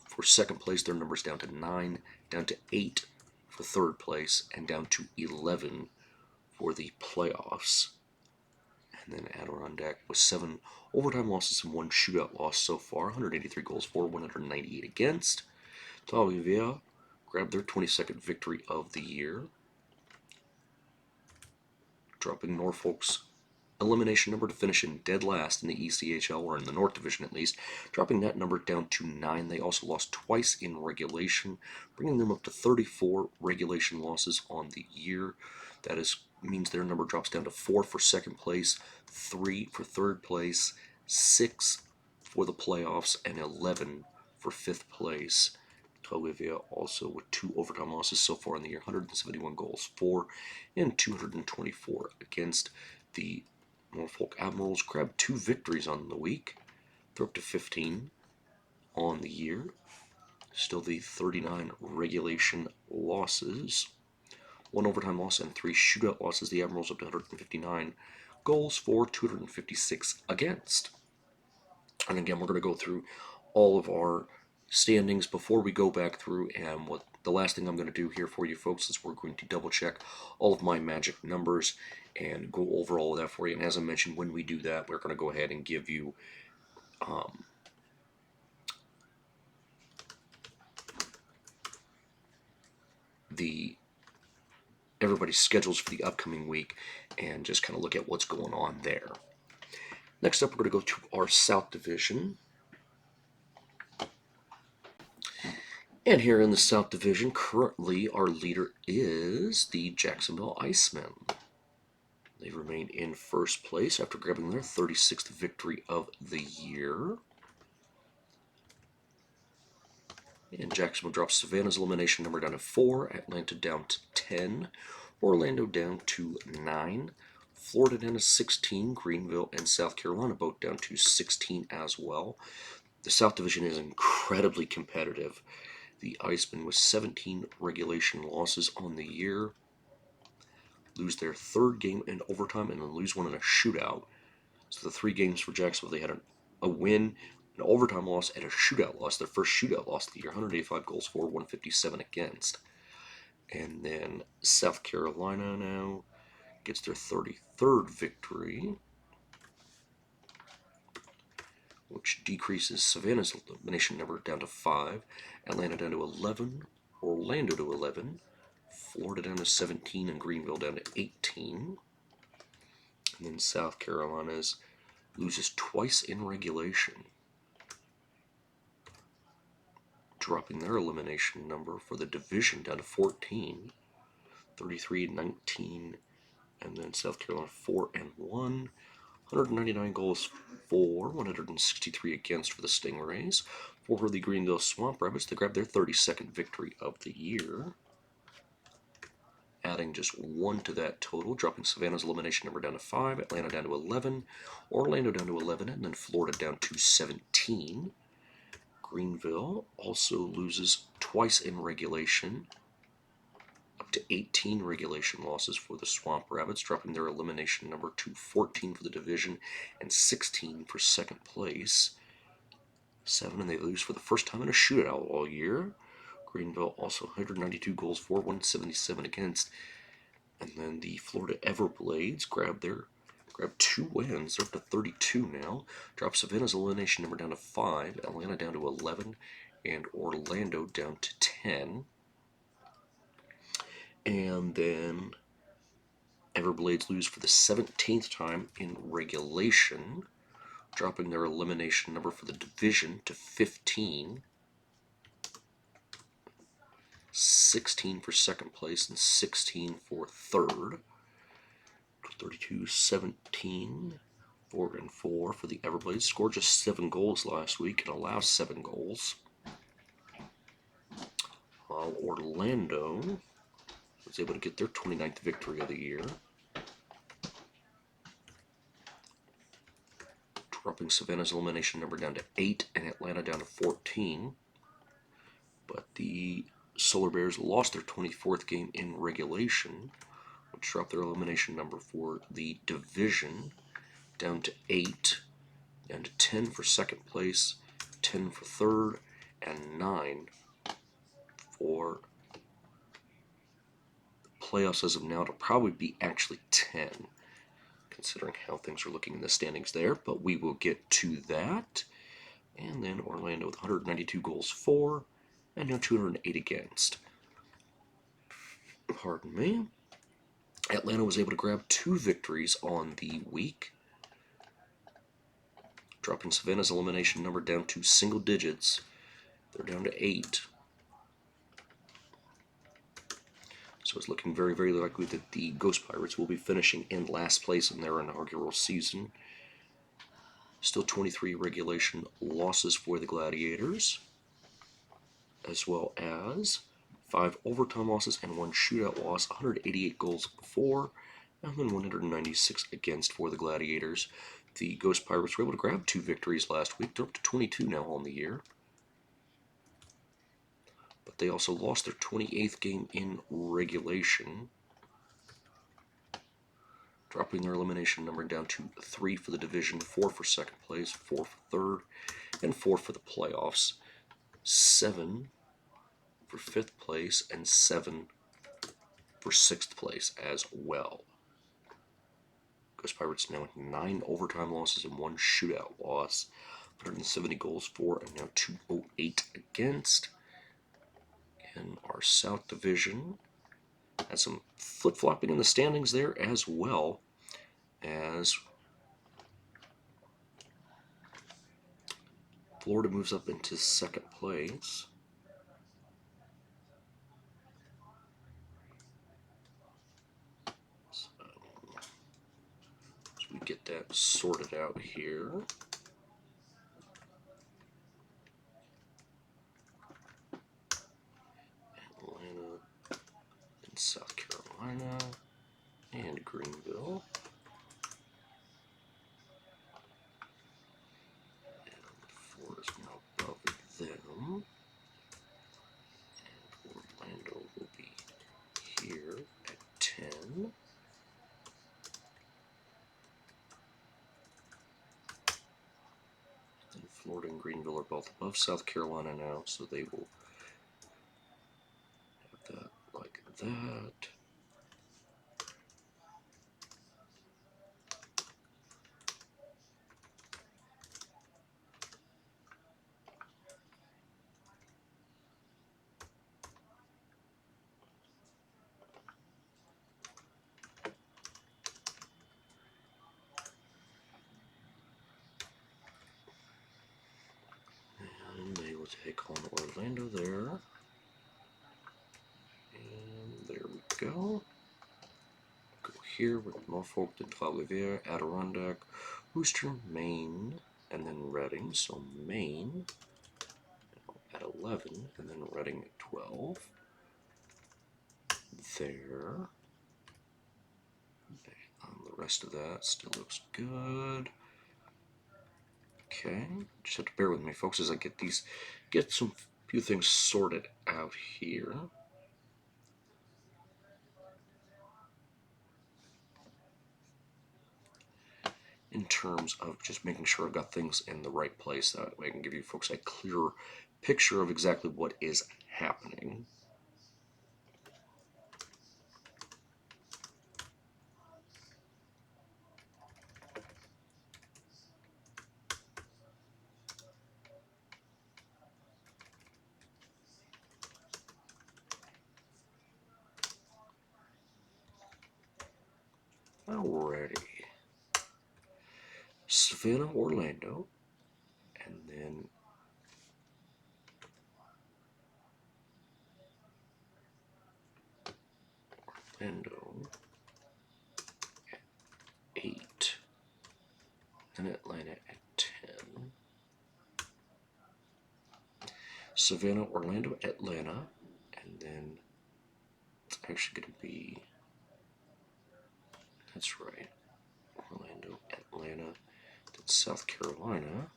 For second place, their number's down to 9, down to 8 for third place, and down to 11 for the playoffs. And then Adirondack with 7 overtime losses and 1 shootout loss so far, 183 goals for, 198 against. Tuagavea grabbed their 22nd victory of the year, dropping Norfolk's elimination number to finish in dead last in the ECHL, or in the North Division at least, dropping that number down to 9. They also lost twice in regulation, bringing them up to 34 regulation losses on the year. That means their number drops down to 4 for second place, 3 for third place, 6 for the playoffs, and 11 for 5th place. Tuagavea also with 2 overtime losses so far in the year, 171 goals for and 224 against. The Norfolk Admirals grabbed 2 victories on the week. They're up to 15 on the year. Still the 39 regulation losses, 1 overtime loss and 3 shootout losses. The Admirals up to 159 goals for, 256 against. And again, we're going to go through all of our standings before we go back through, and the last thing I'm going to do here for you folks is we're going to double check all of my magic numbers and go over all of that for you. And as I mentioned, when we do that, we're going to go ahead and give you everybody's schedules for the upcoming week and just kind of look at what's going on there. Next up, we're going to go to our South Division. And here in the South Division, currently our leader is the Jacksonville Icemen. They remain in first place after grabbing their 36th victory of the year. And Jacksonville drops Savannah's elimination number down to 4, Atlanta down to 10, Orlando down to 9, Florida down to 16, Greenville and South Carolina both down to 16 as well. The South Division is incredibly competitive. The Icemen with 17 regulation losses on the year lose their 3rd game in overtime and then lose one in a shootout. So the 3 games for Jacksonville, they had a win, an overtime loss, and a shootout loss. Their first shootout loss of the year, 185 goals for, 157 against. And then South Carolina now gets their 33rd victory which decreases Savannah's elimination number down to 5, Atlanta down to 11, Orlando to 11, Florida down to 17, and Greenville down to 18. And then South Carolina loses twice in regulation, dropping their elimination number for the division down to 14, 33-19, and then South Carolina 4-1, 199 goals for, 163 against for the Stingrays. For the Greenville Swamp Rabbits, they grabbed their 32nd victory of the year, adding just 1 to that total, dropping Savannah's elimination number down to 5, Atlanta down to 11, Orlando down to 11, and then Florida down to 17. Greenville also loses twice in regulation, up to 18 regulation losses for the Swamp Rabbits, dropping their elimination number to 14 for the division and 16 for second place. 7, and they lose for the first time in a shootout all year. Greenville also 192 goals for, 177 against. And then the Florida Everblades grab 2 wins. They're up to 32 now. Drop Savannah's elimination number down to 5, Atlanta down to 11, and Orlando down to 10. And then Everblades lose for the 17th time in regulation, dropping their elimination number for the division to 15. 16 for second place and 16 for third. 32-17, 4-4 for the Everblades. Scored just 7 goals last week and allows 7 goals. While Orlando was able to get their 29th victory of the year, dropping Savannah's elimination number down to 8 and Atlanta down to 14. But the Solar Bears lost their 24th game in regulation, which dropped their elimination number for the division down to 8, down to 10 for second place, 10 for third, and 9 for the playoffs as of now. It'll probably be actually 10, considering how things are looking in the standings there, but we will get to that. And then Orlando with 192 goals for, and now 208 against. Pardon me. Atlanta was able to grab 2 victories on the week, dropping Savannah's elimination number down to single digits. They're down to 8. So it's looking very, very likely that the Ghost Pirates will be finishing in last place in their inaugural season. Still 23 regulation losses for the Gladiators, as well as 5 overtime losses and 1 shootout loss, 188 goals for, and then 196 against for the Gladiators. The Ghost Pirates were able to grab 2 victories last week. They're up to 22 now on the year. But they also lost their 28th game in regulation, dropping their elimination number down to 3 for the division, 4 for second place, 4 for third, and 4 for the playoffs. 7 for 5th place, and 7 for 6th place as well. Ghost Pirates now with 9 overtime losses and 1 shootout loss, 170 goals for, and now 208 against. In our South Division, had some flip-flopping in the standings there as well, as Florida moves up into second place. So, as we get that sorted out here. Atlanta and South Carolina and Greenville. Florida's now above them. And Orlando will be here at 10. And Florida and Greenville are both above South Carolina now, so they will have that like that. Orlando there. And there we go. Go here with Norfolk, then Trois-Rivières, Adirondack, Worcester, Maine, and then Reading. So Maine at 11, and then Reading at 12. There. The rest of that still looks good. Okay, just have to bear with me, folks, as I get some few things sorted out here. In terms of just making sure I've got things in the right place, that way I can give you folks a clear picture of exactly what is happening. Alrighty. Savannah, Orlando, and then Orlando at 8, then Atlanta at 10. Savannah, Orlando, Atlanta, and then it's actually going to be, that's right, Orlando, Atlanta, then South Carolina,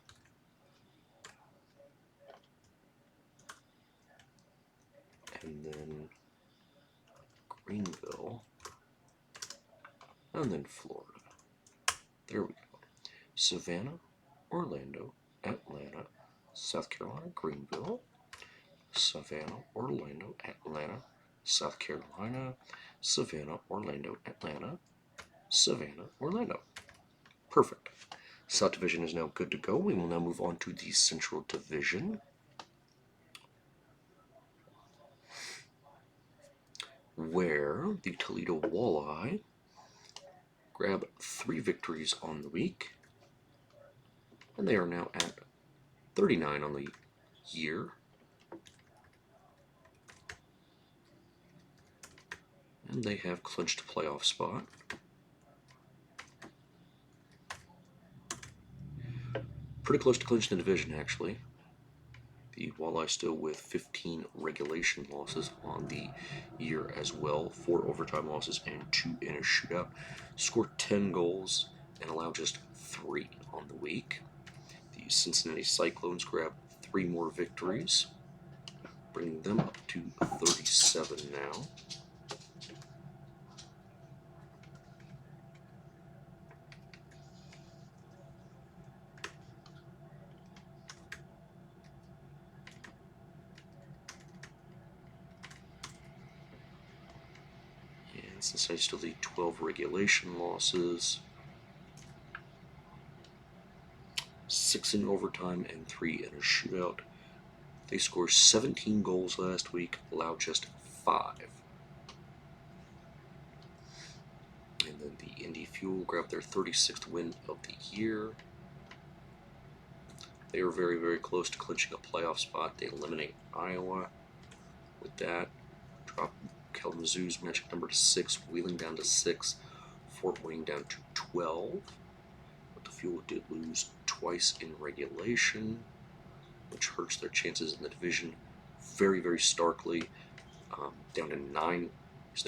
and then Greenville, and then Florida. There we go. Savannah, Orlando, Atlanta, South Carolina, Greenville, Savannah, Orlando, Atlanta, South Carolina, Savannah, Orlando, Atlanta, Savannah, Orlando. Perfect. South Division is now good to go. We will now move on to the Central Division, where the Toledo Walleye grab 3 victories on the week, and they are now at 39 on the year. And they have clinched a playoff spot. Pretty close to clinching the division, actually. The Walleye still with 15 regulation losses on the year as well, 4 overtime losses and 2 in a shootout. Scored 10 goals and allowed just 3 on the week. The Cincinnati Cyclones grab 3 more victories, bringing them up to 37 now. And Cincinnati still the 12 regulation losses, 6 in overtime and 3 in a shootout. They scored 17 goals last week, allowed just 5. And then the Indy Fuel grabbed their 36th win of the year. They were very, very close to clinching a playoff spot. They eliminate Iowa with that. Drop Kalamazoo's matchup number to 6, Wheeling down to 6, Fort Wayne down to 12. But the Fuel did lose twice in regulation, which hurts their chances in the division very, very starkly. Down to 9 is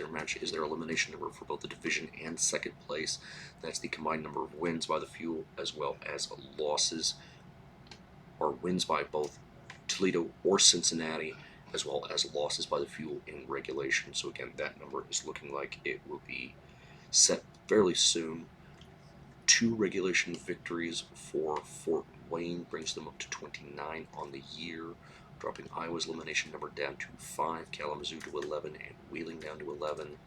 their elimination number for both the division and second place. That's the combined number of wins by the Fuel as well as losses, or wins by both Toledo or Cincinnati, as well as losses by the Fuel in regulation. So again, that number is looking like it will be set fairly soon. 2 regulation victories for Fort Wayne brings them up to 29 on the year, dropping Iowa's elimination number down to 5, Kalamazoo to 11, and Wheeling down to 11.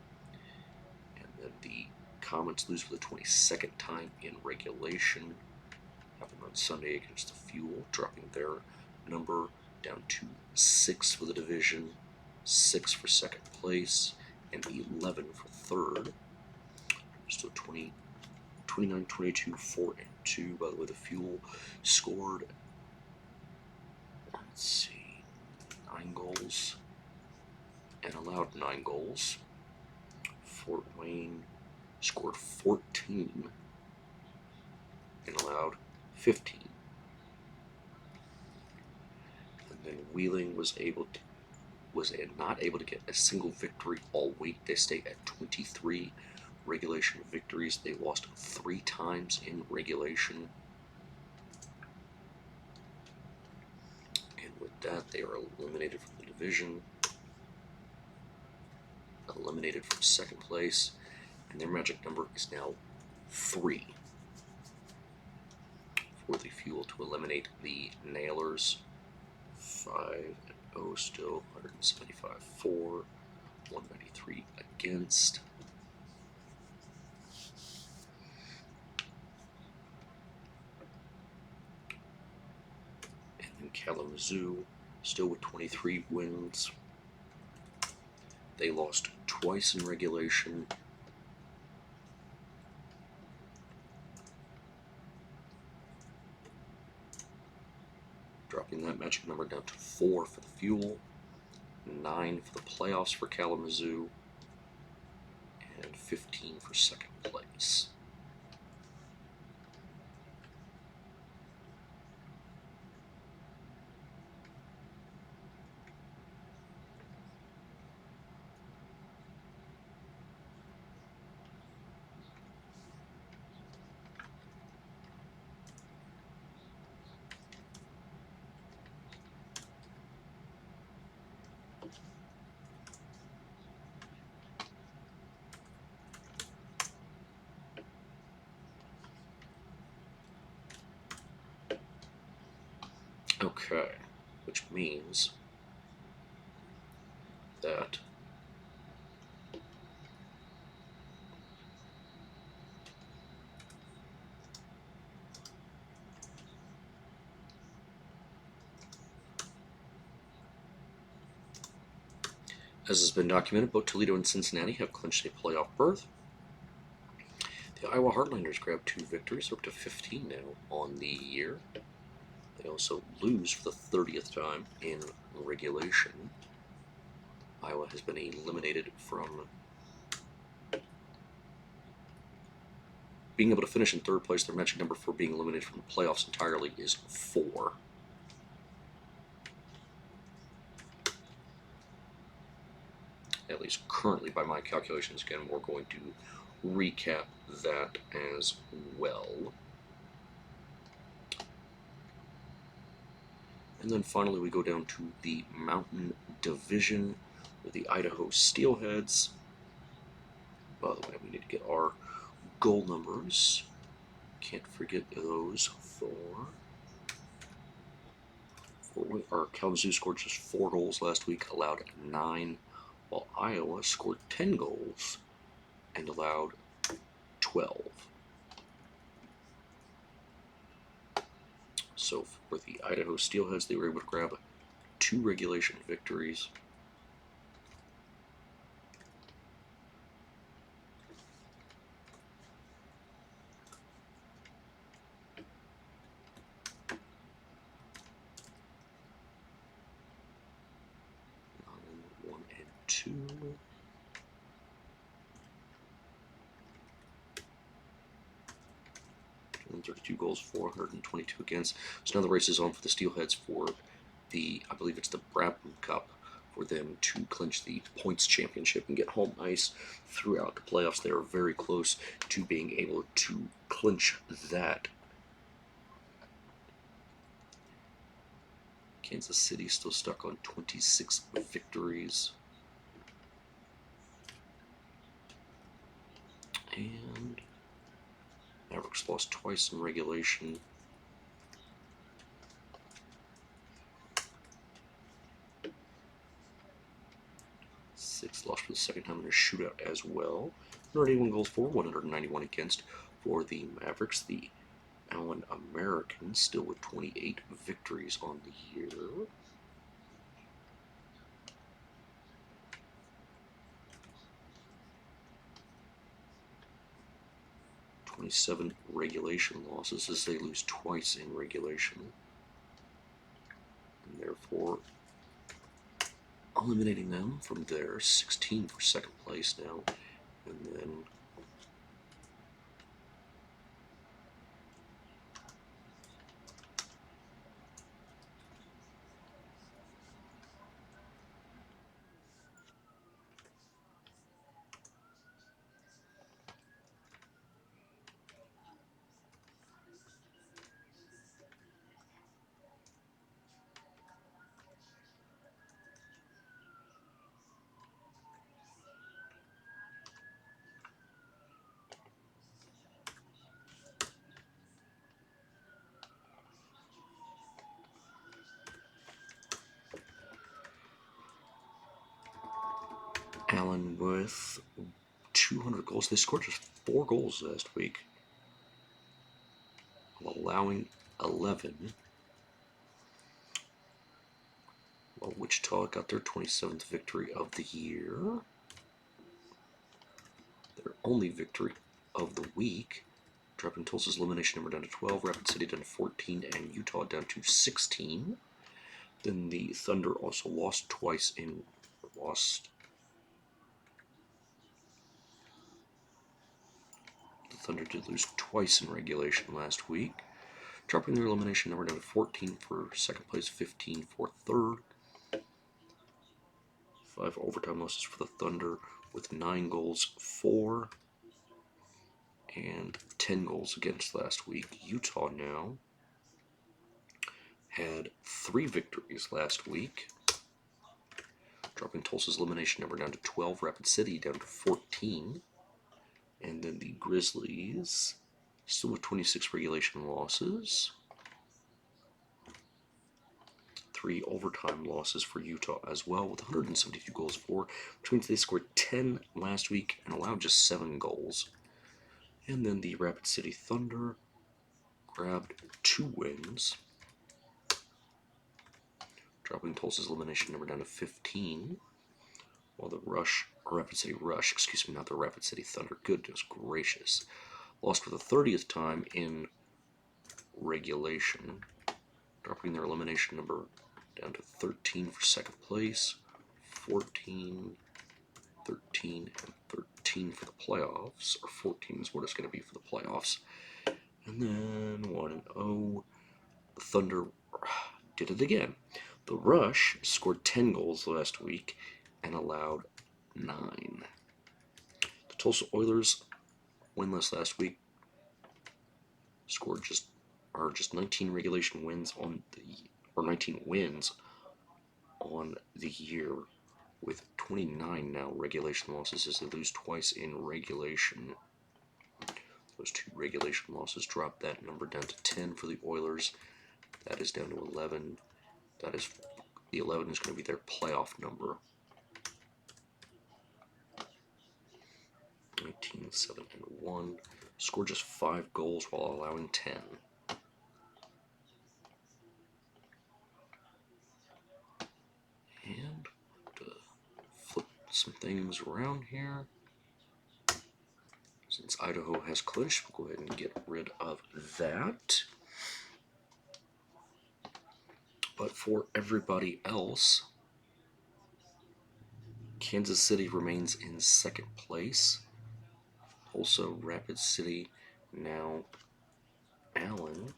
And then the Comets lose for the 22nd time in regulation. Happened on Sunday against the Fuel, dropping their number down to 6 for the division, 6 for second place, and 11 for third. So 29, 22, 4, and 2. By the way, the Fuel scored, let's see, 9 goals and allowed 9 goals. Fort Wayne scored 14 and allowed 15. And then Wheeling was not able to get a single victory all week. They stay at 23 regulation victories. They lost 3 times in regulation. And with that, they are eliminated from the division, eliminated from second place, and their magic number is now 3 for the Fuel to eliminate the Nailers. 5-0 still, 175 for, 193 against. And then Kalamazoo still with 23 wins. They lost twice in regulation. Dropping that magic number down to 4 for the Fuel, 9 for the playoffs for Kalamazoo, and 15 for second place. Okay, which means that as has been documented, both Toledo and Cincinnati have clinched a playoff berth. The Iowa Heartlanders grabbed 2 victories, they're up to 15 now on the year. They also lose for the 30th time in regulation. Iowa has been eliminated from being able to finish in 3rd place. Their magic number for being eliminated from the playoffs entirely is 4. At least currently by my calculations. Again, we're going to recap that as well. And then finally we go down to the Mountain Division with the Idaho Steelheads. By the way, we need to get our goal numbers. Can't forget those for our Kalamazoo scored just 4 goals last week, allowed 9, while Iowa scored 10 goals and allowed 12. So for the Idaho Steelheads, they were able to grab 2 regulation victories. Two. 32 goals, 422 against. So now the race is on for the Steelheads for the, I believe it's the Brabham Cup, for them to clinch the points championship and get home ice throughout the playoffs. They are very close to being able to clinch that. Kansas City still stuck on 26 victories. And Mavericks lost twice in regulation. Six lost for the second time in a shootout as well. 181 goals for, 191 against for the Mavericks. The Allen Americans still with 28 victories on the year. Seven regulation losses as they lose twice in regulation, and therefore eliminating them from there. 16 for second place now. And then Allen with 200 goals. They scored just 4 goals last week, allowing 11. Well, Wichita got their 27th victory of the year. Their only victory of the week, dropping Tulsa's elimination number down to 12, Rapid City down to 14, and Utah down to 16. Then the Thunder also lost twice in The Thunder did lose twice in regulation last week, dropping their elimination number down to 14 for second place, 15 for third. 5 overtime losses for the Thunder with 9 goals for and 10 goals against last week. Utah now had 3 victories last week, dropping Tulsa's elimination number down to 12, Rapid City down to 14. And then the Grizzlies, still with 26 regulation losses. 3 overtime losses for Utah as well, with 172 goals for, which means they scored 10 last week and allowed just 7 goals. And then the Rapid City Thunder grabbed 2 wins, dropping Tulsa's elimination number down to 15, while the Rapid City Rush, not the Rapid City Thunder, goodness gracious, lost for the 30th time in regulation, dropping their elimination number down to 13 for second place, 14, 13, and 13 for the playoffs, or 14 is what it's going to be for the playoffs. And then 1-0, the Thunder did it again. The Rush scored 10 goals last week and allowed 9. The Tulsa Oilers, winless last week, scored just 19 regulation wins on the 19 wins on the year, with 29 now regulation losses as they lose twice in regulation. Those 2 regulation losses drop that number down to 10 for the Oilers. That is down to 11. The 11 is going to be their playoff number. 19, 7, and 1. Scored just 5 goals while allowing 10. And to flip some things around here, since Idaho has clinched, we'll go ahead and get rid of that. But for everybody else, Kansas City remains in second place. Also, Rapid City, now Allen,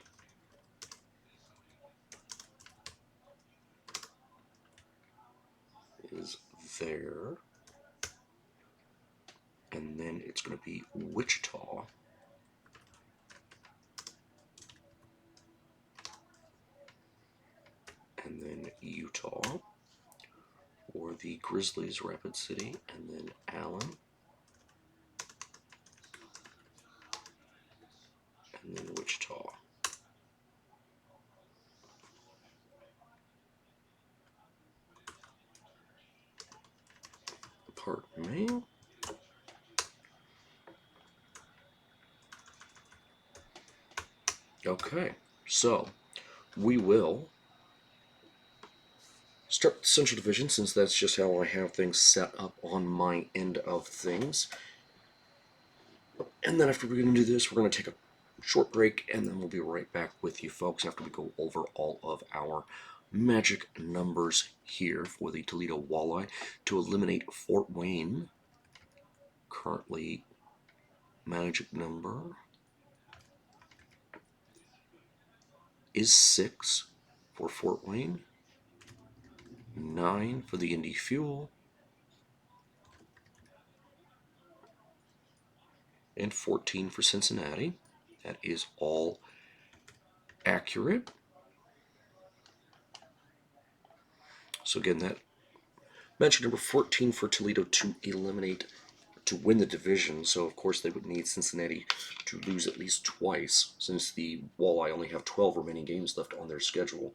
is there. And then it's going to be Wichita. And then Utah. Or the Grizzlies, Rapid City. And then Allen. And then Wichita. Pardon me. Okay, so we will start the Central Division, since that's just how I have things set up on my end of things. And then after we're going to do this, we're going to take a short break, and then we'll be right back with you folks after we go over all of our magic numbers here for the Toledo Walleye to eliminate Fort Wayne. Currently, magic number is 6 for Fort Wayne, 9 for the Indy Fuel, and 14 for Cincinnati. That is all accurate. So again, that magic number 14 for Toledo to eliminate, to win the division. So of course they would need Cincinnati to lose at least twice, since the Walleye only have 12 remaining games left on their schedule.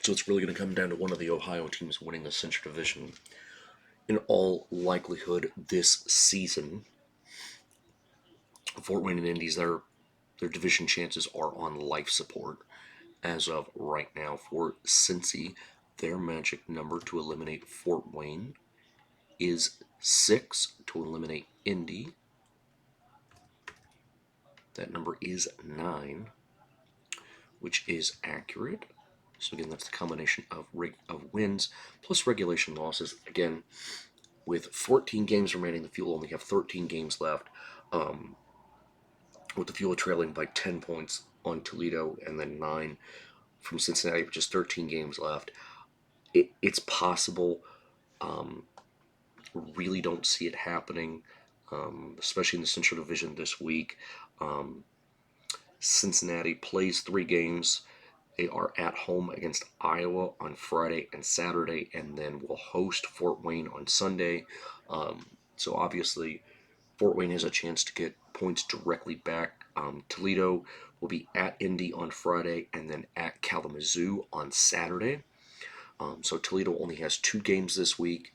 So it's really going to come down to one of the Ohio teams winning the Central Division in all likelihood this season. Fort Wayne and Indies, their division chances are on life support as of right now. For Cincy, their magic number to eliminate Fort Wayne is 6 to eliminate Indy. That number is 9, which is accurate. So again, that's the combination of wins plus regulation losses. Again, with 14 games remaining, the Fuel only have 13 games left. With the Fuel trailing by 10 points on Toledo and then 9 from Cincinnati, with just 13 games left. It's possible. Really don't see it happening, especially in the Central Division this week. Cincinnati plays 3 games. They are at home against Iowa on Friday and Saturday, and then will host Fort Wayne on Sunday. So obviously, Fort Wayne has a chance to get points directly back. Toledo will be at Indy on Friday and then at Kalamazoo on Saturday. So Toledo only has 2 games this week.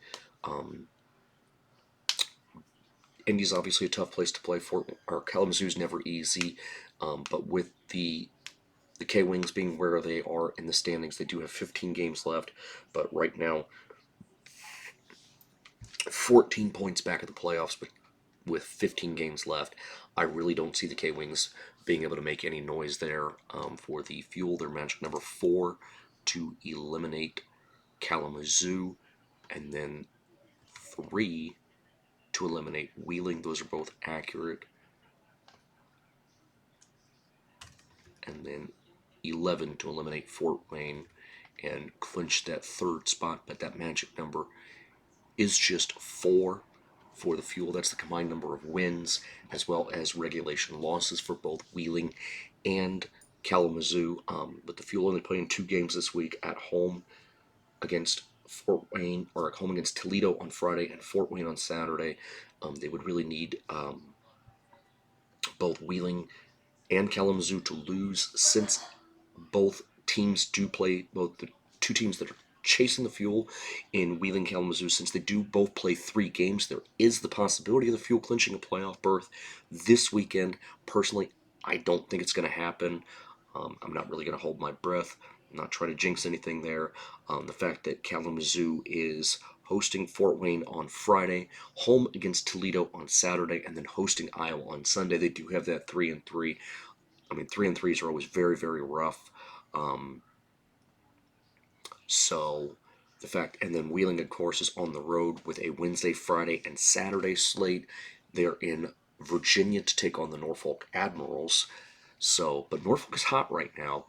Indy's obviously a tough place to play. Kalamazoo's never easy, but with the K-Wings being where they are in the standings, they do have 15 games left. But right now, 14 points back at the playoffs, but with 15 games left, I really don't see the K-Wings being able to make any noise there. For the Fuel, their magic number 4 to eliminate Kalamazoo, and then 3 to eliminate Wheeling. Those are both accurate. And then 11 to eliminate Fort Wayne and clinch that 3rd spot. But that magic number is just 4 for the Fuel. That's the combined number of wins as well as regulation losses for both Wheeling and Kalamazoo. But the Fuel only playing 2 games this week, at home against Fort Wayne, or at home against Toledo on Friday and Fort Wayne on Saturday. They would really need both Wheeling and Kalamazoo to lose, since both teams do play, both the 2 teams that are chasing the Fuel in Wheeling, Kalamazoo, since they do both play 3 games, there is the possibility of the Fuel clinching a playoff berth this weekend. Personally, I don't think it's going to happen. I'm not really going to hold my breath. I'm not trying to jinx anything there. The fact that Kalamazoo is hosting Fort Wayne on Friday, home against Toledo on Saturday, and then hosting Iowa on Sunday. They do have that 3-3. I mean, 3-3s are always very, very rough. So the fact, and then Wheeling, of course, is on the road with a Wednesday, Friday, and Saturday slate. They're in Virginia to take on the Norfolk Admirals. So, but Norfolk is hot right now.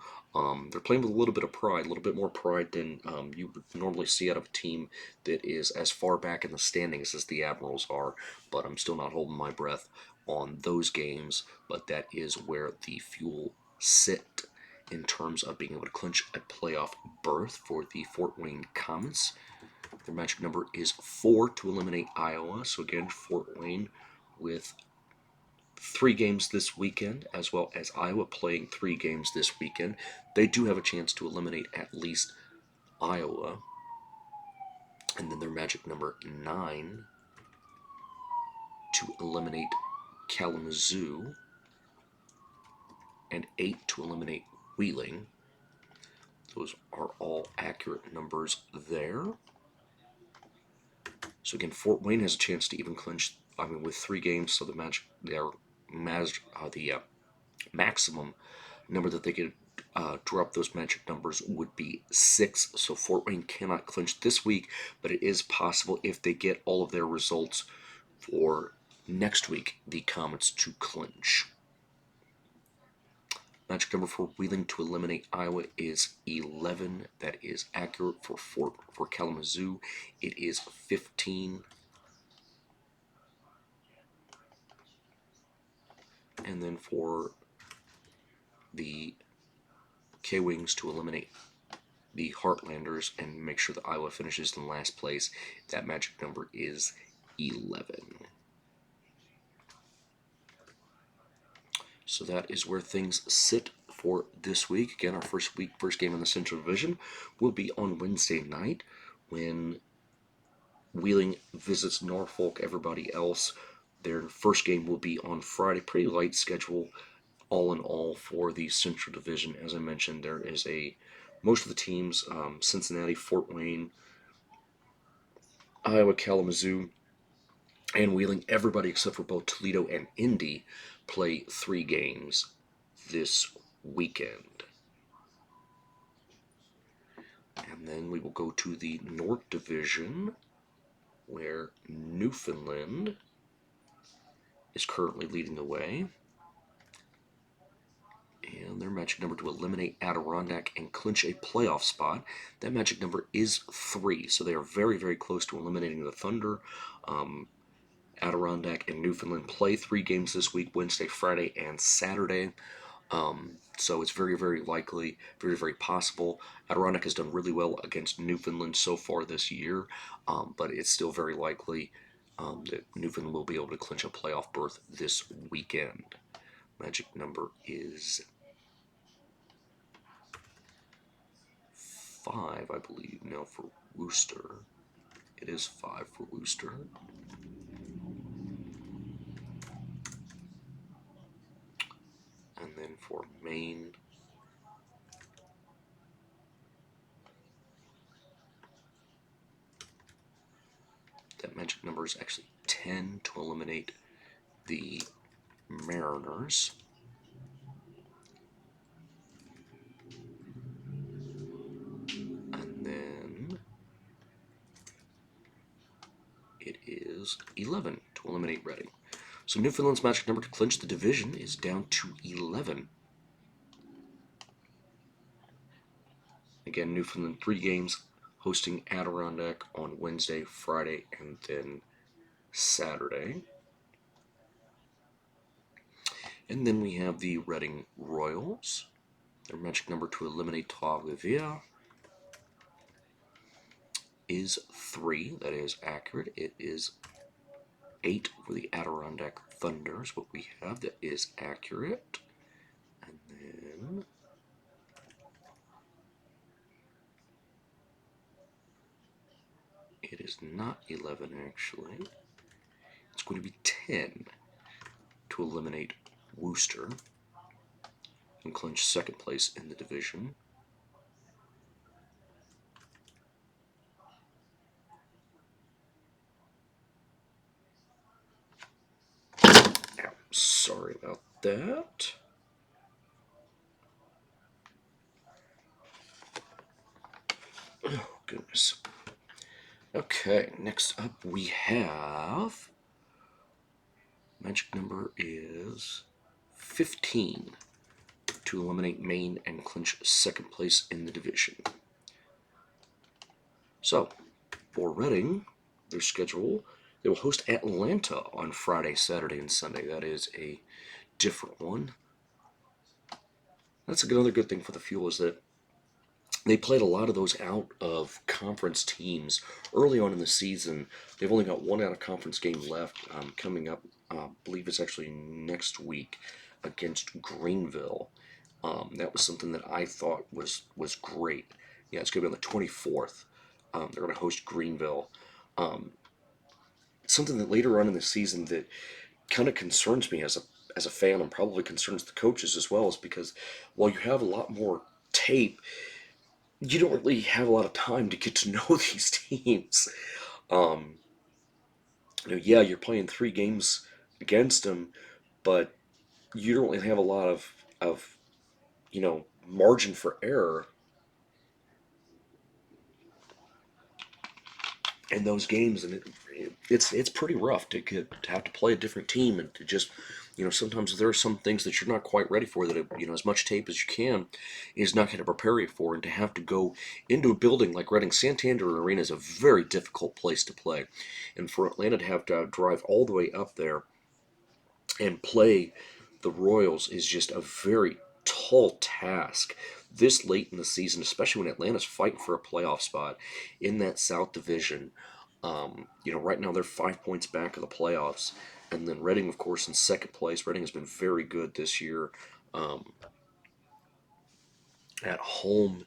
They're playing with a little bit of pride, a little bit more pride than you would normally see out of a team that is as far back in the standings as the Admirals are. But I'm still not holding my breath on those games. But that is where the Fuel sit in terms of being able to clinch a playoff berth for the Fort Wayne Comets. Their magic number is 4 to eliminate Iowa. So again, Fort Wayne with 3 games this weekend, as well as Iowa playing 3 games this weekend. They do have a chance to eliminate at least Iowa. And then their magic number 9 to eliminate Kalamazoo, and 8 to eliminate Wheeling. Those are all accurate numbers there. So again, Fort Wayne has a chance to even clinch. I mean, with 3 games, so the Maximum number that they could drop those magic numbers would be 6. So Fort Wayne cannot clinch this week, but it is possible if they get all of their results for next week, the Comets to clinch. Magic number for Wheeling to eliminate Iowa is 11. That is accurate for Kalamazoo. It is 15. And then for the K-Wings to eliminate the Heartlanders and make sure that Iowa finishes in last place, that magic number is 11. So that is where things sit for this week. Again, our first game in the Central Division will be on Wednesday night when Wheeling visits Norfolk. Everybody else, their first game will be on Friday. Pretty light schedule, all in all, for the Central Division. As I mentioned, there is most of the teams, Cincinnati, Fort Wayne, Iowa, Kalamazoo, and Wheeling, everybody except for both Toledo and Indy play 3 games this weekend. And then we will go to the North Division, where Newfoundland is currently leading the way. And their magic number to eliminate Adirondack and clinch a playoff spot. That magic number is 3, so they are very, very close to eliminating the Thunder. Adirondack and Newfoundland play 3 games this week, Wednesday, Friday, and Saturday. So it's very, very likely, very, very possible. Adirondack has done really well against Newfoundland so far this year, but it's still very likely that Newfoundland will be able to clinch a playoff berth this weekend. Magic number is 5, I believe, now for Worcester. It is 5 for Worcester. And then for Maine, that magic number is actually 10 to eliminate the Mariners. And then it is 11 to eliminate Reading. So Newfoundland's magic number to clinch the division is down to 11. Again, Newfoundland 3 games, hosting Adirondack on Wednesday, Friday, and then Saturday. And then we have the Reading Royals. Their magic number to eliminate Trois-Rivières is 3. That is accurate. It is 8 for the Adirondack Thunder is what we have. That is accurate. And then it is not 11, actually. It's going to be 10 to eliminate Worcester and clinch second place in the division. Sorry about that. Oh, goodness. Okay, next up we have... Magic number is 15 to eliminate Maine and clinch second place in the division. So, for Reading, their schedule, they will host Atlanta on Friday, Saturday, and Sunday. That is a different one. That's another good thing for the Fuel is that they played a lot of those out of conference teams early on in the season. They've only got one out of conference game left coming up. I believe it's actually next week against Greenville. That was something that I thought was great. Yeah, it's going to be on the 24th. They're going to host Greenville. Something that later on in the season that kind of concerns me as a fan, and probably concerns the coaches as well, is because while you have a lot more tape, you don't really have a lot of time to get to know these teams. Yeah, you're playing 3 games against them, but you don't really have a lot of margin for error in those games, and it's pretty rough to have to play a different team and to just sometimes there are some things that you're not quite ready for that as much tape as you can is not going to prepare you for, and to have to go into a building like Reading Santander Arena is a very difficult place to play, and for Atlanta to have to drive all the way up there and play the Royals is just a very tall task this late in the season, especially when Atlanta's fighting for a playoff spot in that South Division. Right now they're 5 points back of the playoffs, and then Reading, of course, in second place. Reading has been very good this year at home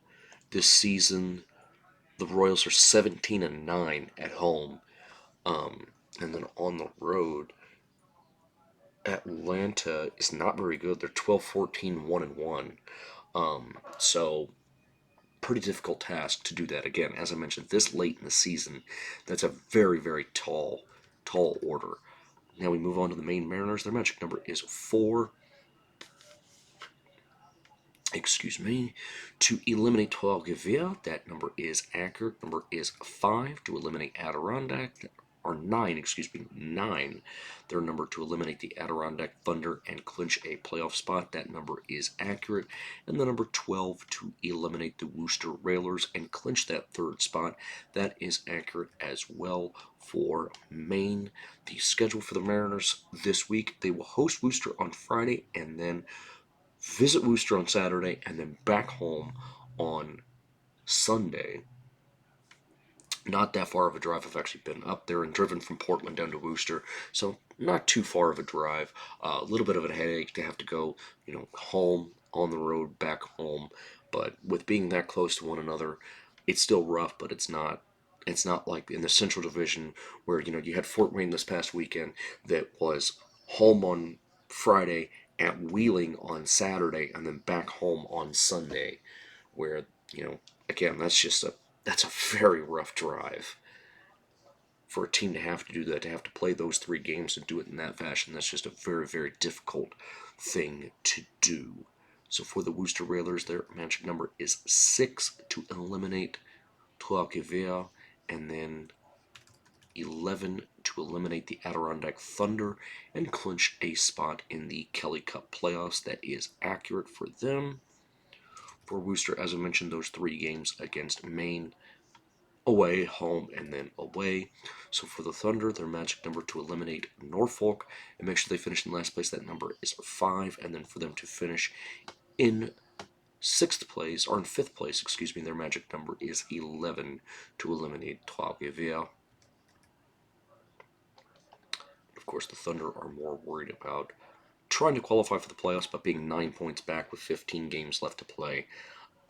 this season. The Royals are 17-9 at home, and then on the road, Atlanta is not very good. They're 12-14, 1-1. So pretty difficult task to do that again. As I mentioned, this late in the season, that's a very, very tall order. Now we move on to the Maine Mariners. Their magic number is 4. Excuse me. To eliminate Tualaga, that number is accurate. Number is 5. To eliminate Adirondack, or 9, excuse me, 9. Their number to eliminate the Adirondack Thunder and clinch a playoff spot. That number is accurate. And the number 12 to eliminate the Worcester Railers and clinch that third spot. That is accurate as well for Maine. The schedule for the Mariners this week: they will host Worcester on Friday and then visit Worcester on Saturday and then back home on Sunday. Not that far of a drive. I've actually been up there and driven from Portland down to Worcester, so not too far of a drive. A little bit of a headache to have to go, home on the road, back home. But with being that close to one another, it's still rough. But it's not. It's not like in the Central Division where you had Fort Wayne this past weekend that was home on Friday, at Wheeling on Saturday, and then back home on Sunday, where again that's a very rough drive for a team to have to do that, to have to play those 3 games and do it in that fashion. That's just a very, very difficult thing to do. So for the Worcester Railers, their magic number is 6 to eliminate Tualaga, and then 11 to eliminate the Adirondack Thunder and clinch a spot in the Kelly Cup playoffs. That is accurate for them. For Worcester, as I mentioned, those 3 games against Maine, away, home, and then away. So for the Thunder, their magic number to eliminate Norfolk and make sure they finish in last place, that number is 5. And then for them to finish in 6th place, or in 5th place, excuse me, their magic number is 11 to eliminate Tualaga. Of course, the Thunder are more worried about trying to qualify for the playoffs, but being 9 points back with 15 games left to play,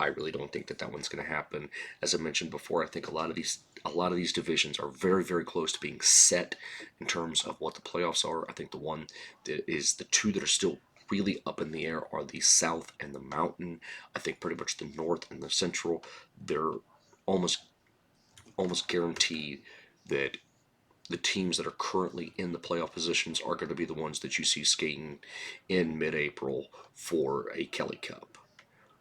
I really don't think that one's going to happen. As I mentioned before, I think a lot of these divisions are very, very close to being set in terms of what the playoffs are. I think the 2 that are still really up in the air are the South and the Mountain. I think pretty much the North and the Central, they're almost guaranteed that the teams that are currently in the playoff positions are going to be the ones that you see skating in mid-April for a Kelly Cup.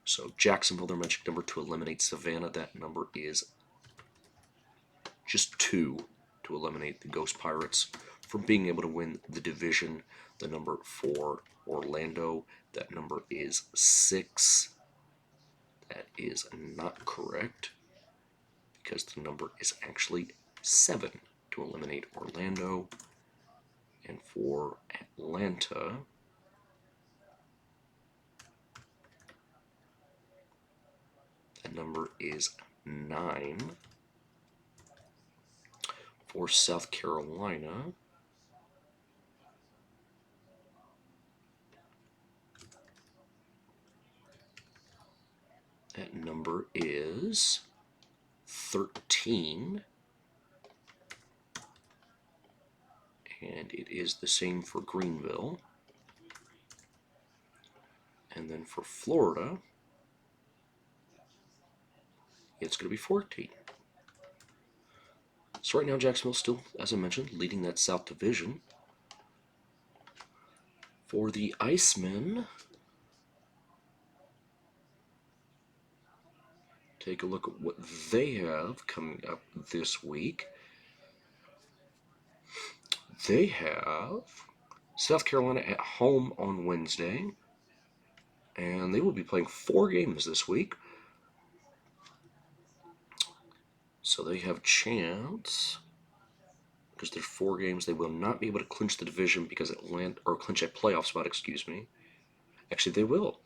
So Jacksonville, their magic number to eliminate Savannah, that number is just 2 to eliminate the Ghost Pirates from being able to win the division. The number for Orlando, that number is 6. That is not correct, because the number is actually 7 to eliminate Orlando. And for Atlanta, the number is 9. For South Carolina, that number is 13. And it is the same for Greenville. And then for Florida, it's going to be 14. So right now, Jacksonville still, as I mentioned, leading that South Division. For the Icemen, take a look at what they have coming up this week. They have South Carolina at home on Wednesday, and they will be playing 4 games this week. So they have a chance, because there's 4 games, they will not be able to clinch the division because clinch a playoff spot, excuse me. Actually, they will,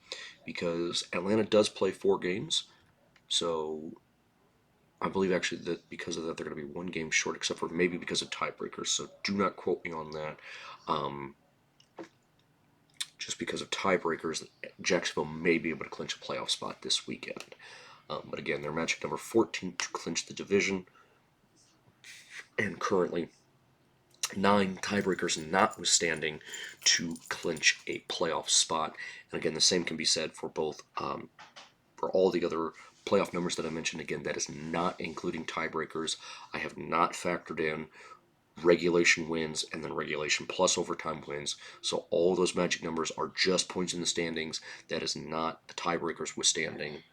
because Atlanta does play 4 games. So I believe actually that because of that, they're going to be 1 game short, except for maybe because of tiebreakers. So do not quote me on that. Just because of tiebreakers, Jacksonville may be able to clinch a playoff spot this weekend. But again, they're matchup number 14 to clinch the division. And currently 9 tiebreakers notwithstanding to clinch a playoff spot. And again, the same can be said for both for all the other playoff numbers that I mentioned. Again, that is not including tiebreakers. I have not factored in regulation wins and then regulation plus overtime wins. So all those magic numbers are just points in the standings. That is not the tiebreakers withstanding.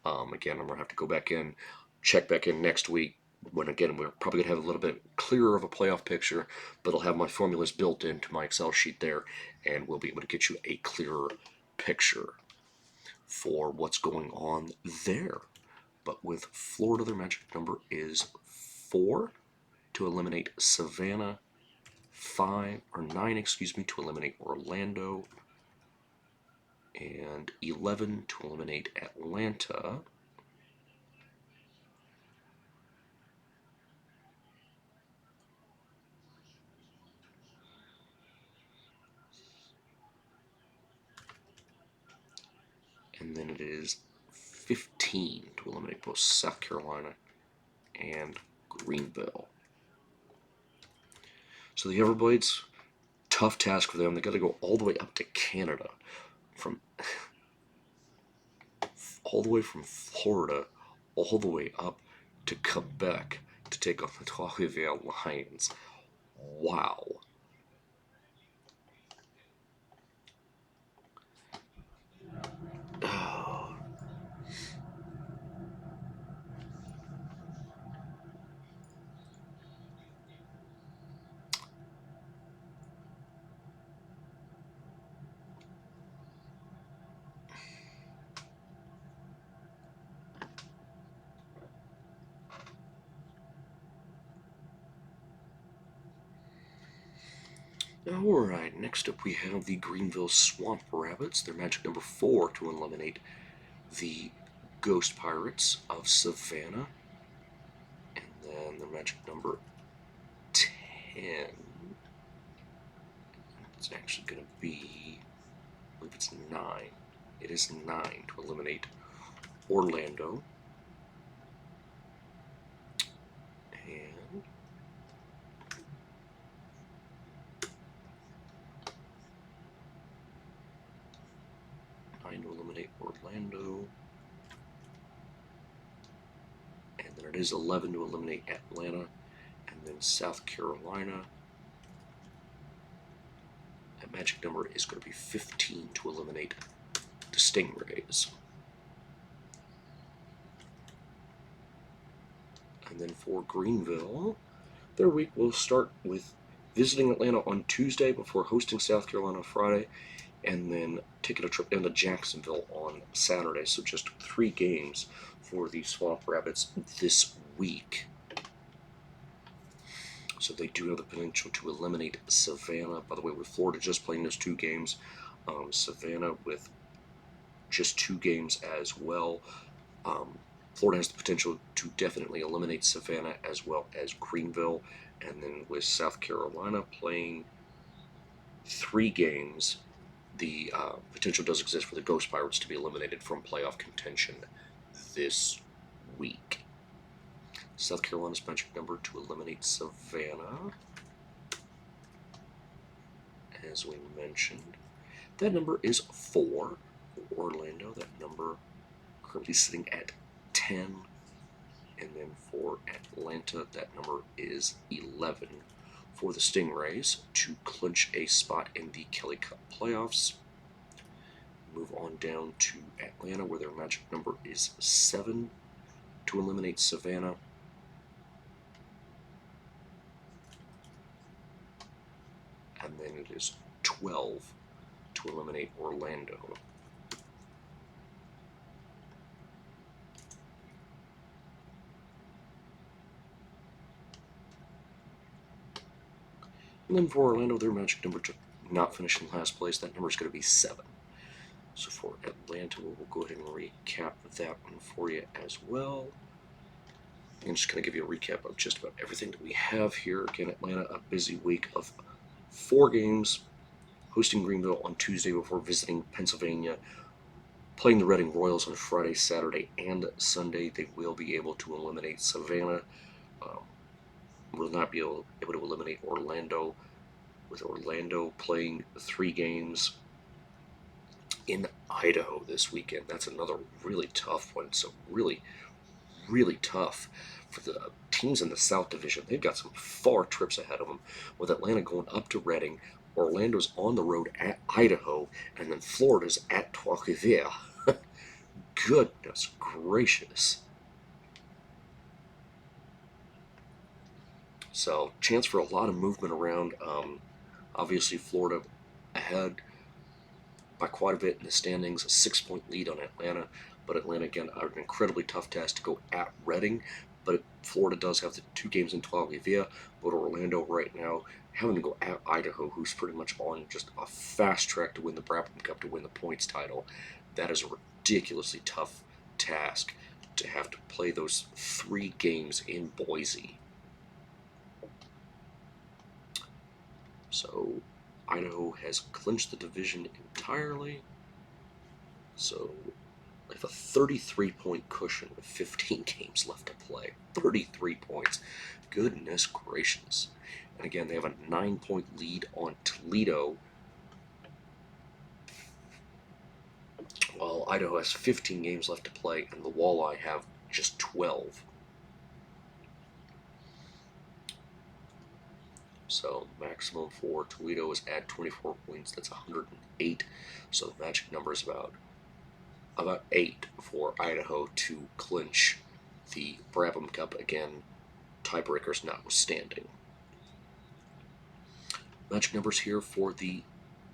Again, I'm going to have to go back in, check back in next week, when again we're probably going to have a little bit clearer of a playoff picture, but I'll have my formulas built into my Excel sheet there, and we'll be able to get you a clearer picture for what's going on there. But with Florida, their magic number is 4 to eliminate Savannah, 5 or 9, excuse me, to eliminate Orlando, and 11 to eliminate Atlanta. And then it is 15 to eliminate both South Carolina and Greenville. So the Everblades, tough task for them. They got to go all the way up to Canada, from all the way from Florida, all the way up to Quebec to take on the Trois-Rivières Lions. Wow. Alright, next up we have the Greenville Swamp Rabbits. Their magic number 4 to eliminate the Ghost Pirates of Savannah. And then their magic number 10. It's actually going to be, I believe it's 9. It is 9 to eliminate Orlando. And 9 to eliminate Orlando. And then it is 11 to eliminate Atlanta. And then South Carolina. That magic number is going to be 15 to eliminate the Stingrays. And then for Greenville, their week will start with visiting Atlanta on Tuesday before hosting South Carolina on Friday, and then taking a trip down to Jacksonville on Saturday. So just 3 games for the Swamp Rabbits this week. So they do have the potential to eliminate Savannah. By the way, with Florida just playing those 2 games, Savannah with just 2 games as well. Florida has the potential to definitely eliminate Savannah as well as Greenville. And then with South Carolina playing 3 games, the potential does exist for the Ghost Pirates to be eliminated from playoff contention this week. South Carolina's magic number to eliminate Savannah, as we mentioned, that number is 4. For Orlando, that number currently sitting at 10. And then for Atlanta, that number is 11. for the Stingrays to clinch a spot in the Kelly Cup playoffs. Move on down to Atlanta, where their magic number is 7 to eliminate Savannah. And then it is 12 to eliminate Orlando. And then for Orlando, their magic number to not finish in last place, that number is going to be 7. So for Atlanta, we'll go ahead and recap that one for you as well. I'm just going to give you a recap of just about everything that we have here. Again, Atlanta, a busy week of 4 games, hosting Greenville on Tuesday before visiting Pennsylvania, playing the Reading Royals on Friday, Saturday, and Sunday. They will be able to eliminate Savannah. Will not be able to eliminate Orlando, with Orlando playing 3 games in Idaho this weekend. That's another really tough one. So really, really tough for the teams in the South Division. They've got some far trips ahead of them, with Atlanta going up to Reading, Orlando's on the road at Idaho, and then Florida's at Trois-Rivières. Goodness gracious. So, chance for a lot of movement around. Obviously, Florida ahead by quite a bit in the standings, a 6-point lead on Atlanta. But Atlanta, again, an incredibly tough task to go at Reading. But Florida does have the 2 games in Trois-Rivières. But Orlando right now having to go at Idaho, who's pretty much on just a fast track to win the Brabham Cup, to win the points title. That is a ridiculously tough task to have to play those 3 games in Boise. So Idaho has clinched the division entirely. So they have a 33-point cushion with 15 games left to play. 33 points. Goodness gracious. And again, they have a 9-point lead on Toledo, while Idaho has 15 games left to play, and the Walleye have just 12. So maximum for Toledo is at 24 points. That's 108. So the magic number is about 8 for Idaho to clinch the Brabham Cup. Again, tiebreakers notwithstanding. Magic numbers here for the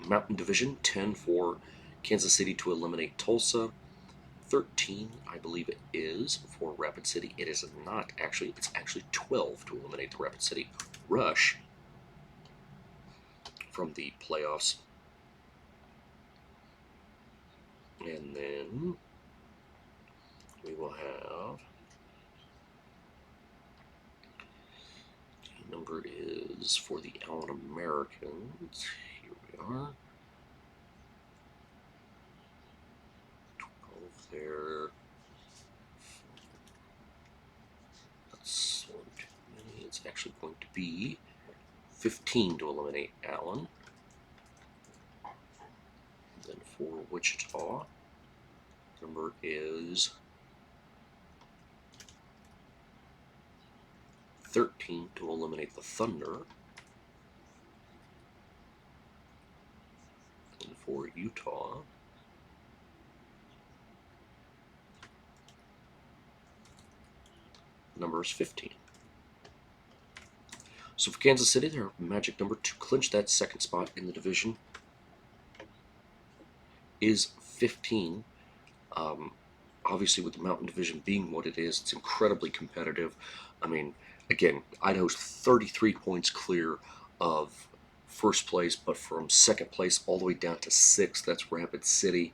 Mountain Division: 10 for Kansas City to eliminate Tulsa. 13, I believe it is, for Rapid City. It is not actually. It's actually 12 to eliminate the Rapid City Rush from the playoffs. And then we will have, the number is for the Allen Americans. Here we are. 12 there. That's one too many. It's actually going to be 15 to eliminate Allen. And then for Wichita, number is 13 to eliminate the Thunder. And for Utah, number is 15. So for Kansas City, their magic number to clinch that 2nd spot in the division is 15. Obviously, with the Mountain Division being what it is, it's incredibly competitive. I mean, again, Idaho's 33 points clear of 1st place, but from 2nd place all the way down to 6th, that's Rapid City.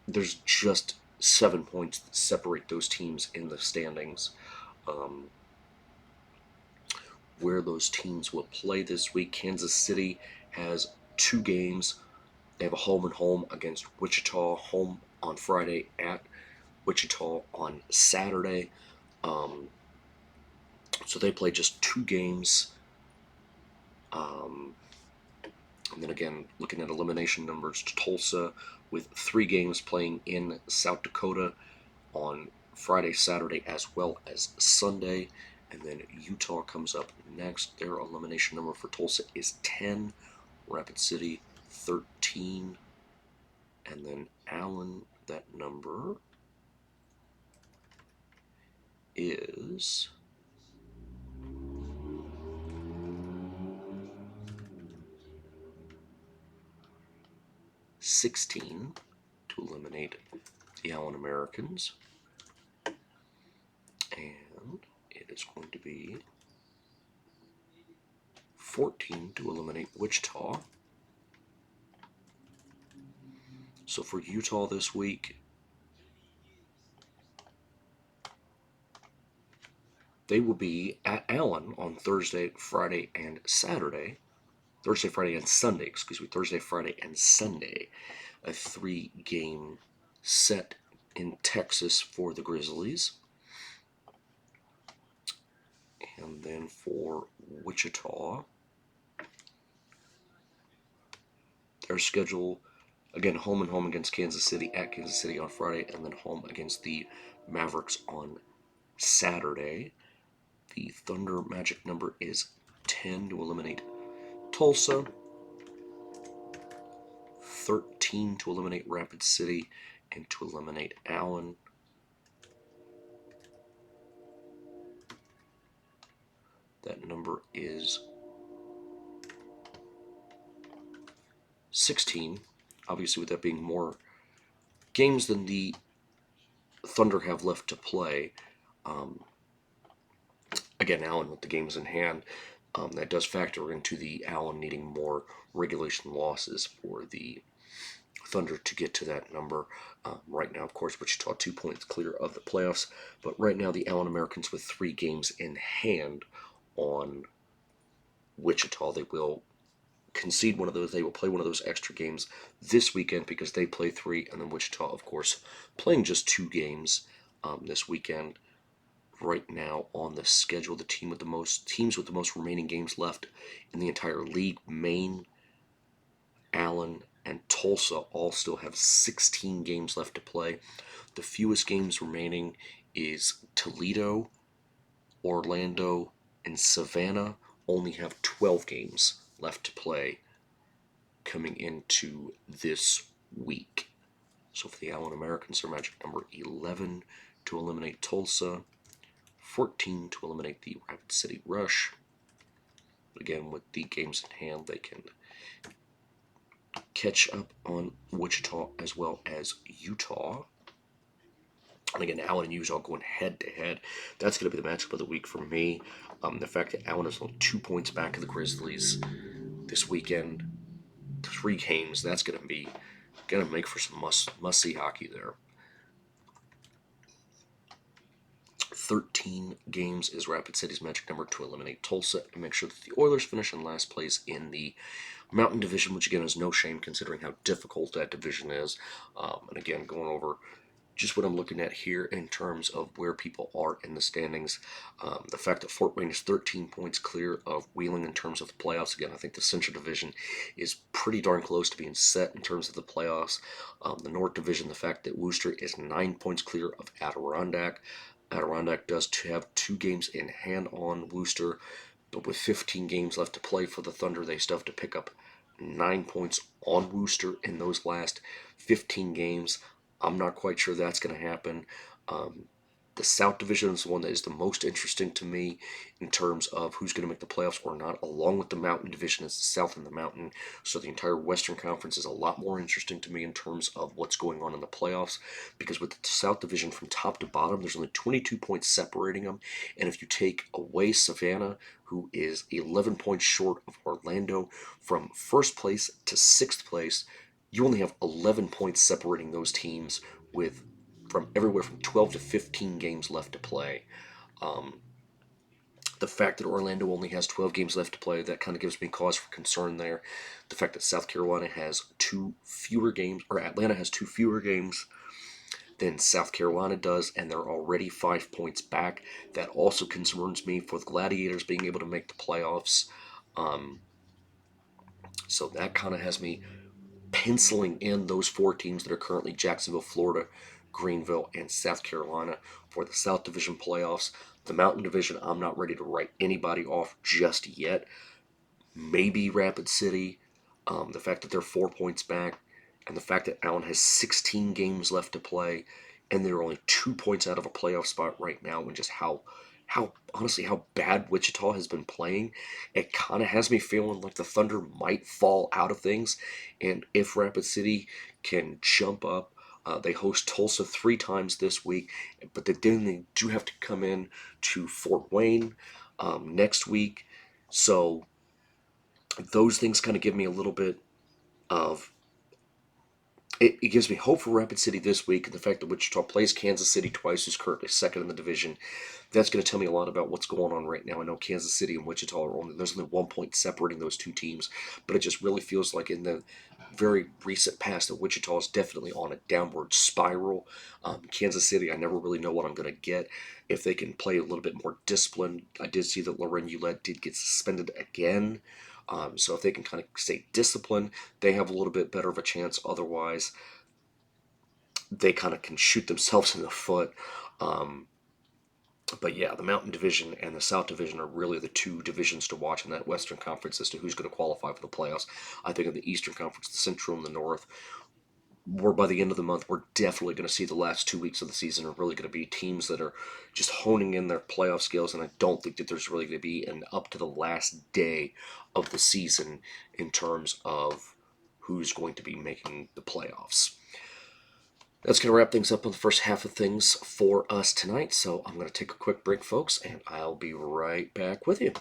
There's just 7 points that separate those teams in the standings. Where those teams will play this week: Kansas City has 2 games. They have a home and home against Wichita, home on Friday, at Wichita on Saturday. So they play just 2 games. And then again, looking at elimination numbers, Tulsa with 3 games playing in South Dakota on Friday, Saturday, as well as Sunday. And then Utah comes up next. Their elimination number for Tulsa is 10. Rapid City 13. And then Allen, that number is 16 to eliminate the Allen Americans. And it is going to be 14 to eliminate Wichita. So for Utah this week, they will be at Allen on Thursday, Friday, and Saturday. Thursday, Friday, and Sunday, excuse me. Thursday, Friday, and Sunday. A 3-game set in Texas for the Grizzlies. And then for Wichita, their schedule, again, home and home against Kansas City, at Kansas City on Friday, and then home against the Mavericks on Saturday. The Thunder magic number is 10 to eliminate Tulsa, 13 to eliminate Rapid City, and to eliminate Allen. That number is 16. Obviously, with that being more games than the Thunder have left to play. Again, Allen with the games in hand, that does factor into the Allen needing more regulation losses for the Thunder to get to that number. Right now, of course, Wichita 2 points clear of the playoffs, but right now the Allen Americans with 3 games in hand on Wichita. They will concede one of those. They will play one of those extra games this weekend because they play 3, and then Wichita, of course, playing just 2 games this weekend. Right now on the schedule, the teams with the most remaining games left in the entire league, Maine, Allen, and Tulsa all still have 16 games left to play. The fewest games remaining is Toledo, Orlando, and Savannah only have 12 games left to play coming into this week. So for the Allen Americans, their magic number 11 to eliminate Tulsa, 14 to eliminate the Rapid City Rush. Again, with the games in hand, they can catch up on Wichita as well as Utah. And again, Allen and Utah going head to head. That's going to be the matchup of the week for me. The fact that Allen is only 2 points back of the Grizzlies this weekend, 3 games, that's going to make for some must see hockey there. 13 games is Rapid City's magic number to eliminate Tulsa and make sure that the Oilers finish in last place in the Mountain Division, which again is no shame considering how difficult that division is. And again, going over just what I'm looking at here in terms of where people are in the standings. The fact that Fort Wayne is 13 points clear of Wheeling in terms of the playoffs. Again, I think the Central Division is pretty darn close to being set in terms of the playoffs. The North Division, the fact that Worcester is 9 points clear of Adirondack. Adirondack does have 2 games in hand on Worcester, but with 15 games left to play for the Thunder, they still have to pick up 9 points on Worcester in those last 15 games. I'm not quite sure that's going to happen. The South Division is the one that is the most interesting to me in terms of who's going to make the playoffs or not, along with the Mountain Division as the South and the Mountain. So the entire Western Conference is a lot more interesting to me in terms of what's going on in the playoffs, because with the South Division from top to bottom, there's only 22 points separating them. And if you take away Savannah, who is 11 points short of Orlando, from first place to 6th place, you only have 11 points separating those teams with from everywhere from 12 to 15 games left to play. The fact that Orlando only has 12 games left to play, that kind of gives me cause for concern there. The fact that South Carolina has 2 fewer games, or Atlanta has 2 fewer games than South Carolina does, and they're already 5 points back. That also concerns me for the Gladiators being able to make the playoffs. So that kind of has me penciling in those 4 teams that are currently Jacksonville, Florida, Greenville, and South Carolina for the South Division playoffs. The Mountain Division, I'm not ready to write anybody off just yet. Maybe Rapid City. The fact that they're 4 points back, and the fact that Allen has 16 games left to play, and they're only 2 points out of a playoff spot right now, and just how honestly how bad Wichita has been playing, it kind of has me feeling like the Thunder might fall out of things. And if Rapid City can jump up, they host Tulsa 3 times this week, but then they do have to come in to Fort Wayne next week. So those things kind of give me a little bit of it gives me hope for Rapid City this week, and the fact that Wichita plays Kansas City twice, who's currently second in the division. That's going to tell me a lot about what's going on right now. I know Kansas City and Wichita there's only 1 point separating those two teams, but it just really feels like in the very recent past that Wichita is definitely on a downward spiral. Kansas City, I never really know what I'm going to get if they can play a little bit more disciplined. I did see that Loren Ouellette did get suspended again. So if they can kind of stay disciplined, they have a little bit better of a chance. Otherwise, they kind of can shoot themselves in the foot. Um, but yeah, the Mountain Division and the South Division are really the two divisions to watch in that Western Conference as to who's going to qualify for the playoffs. I think in the Eastern Conference, the Central and the North, we're by the end of the month, we're definitely going to see the last 2 weeks of the season are really going to be teams that are just honing in their playoff skills. And I don't think that there's really going to be an up to the last day of the season in terms of who's going to be making the playoffs. That's going to wrap things up on the first half of things for us tonight. So I'm going to take a quick break, folks, and I'll be right back with you.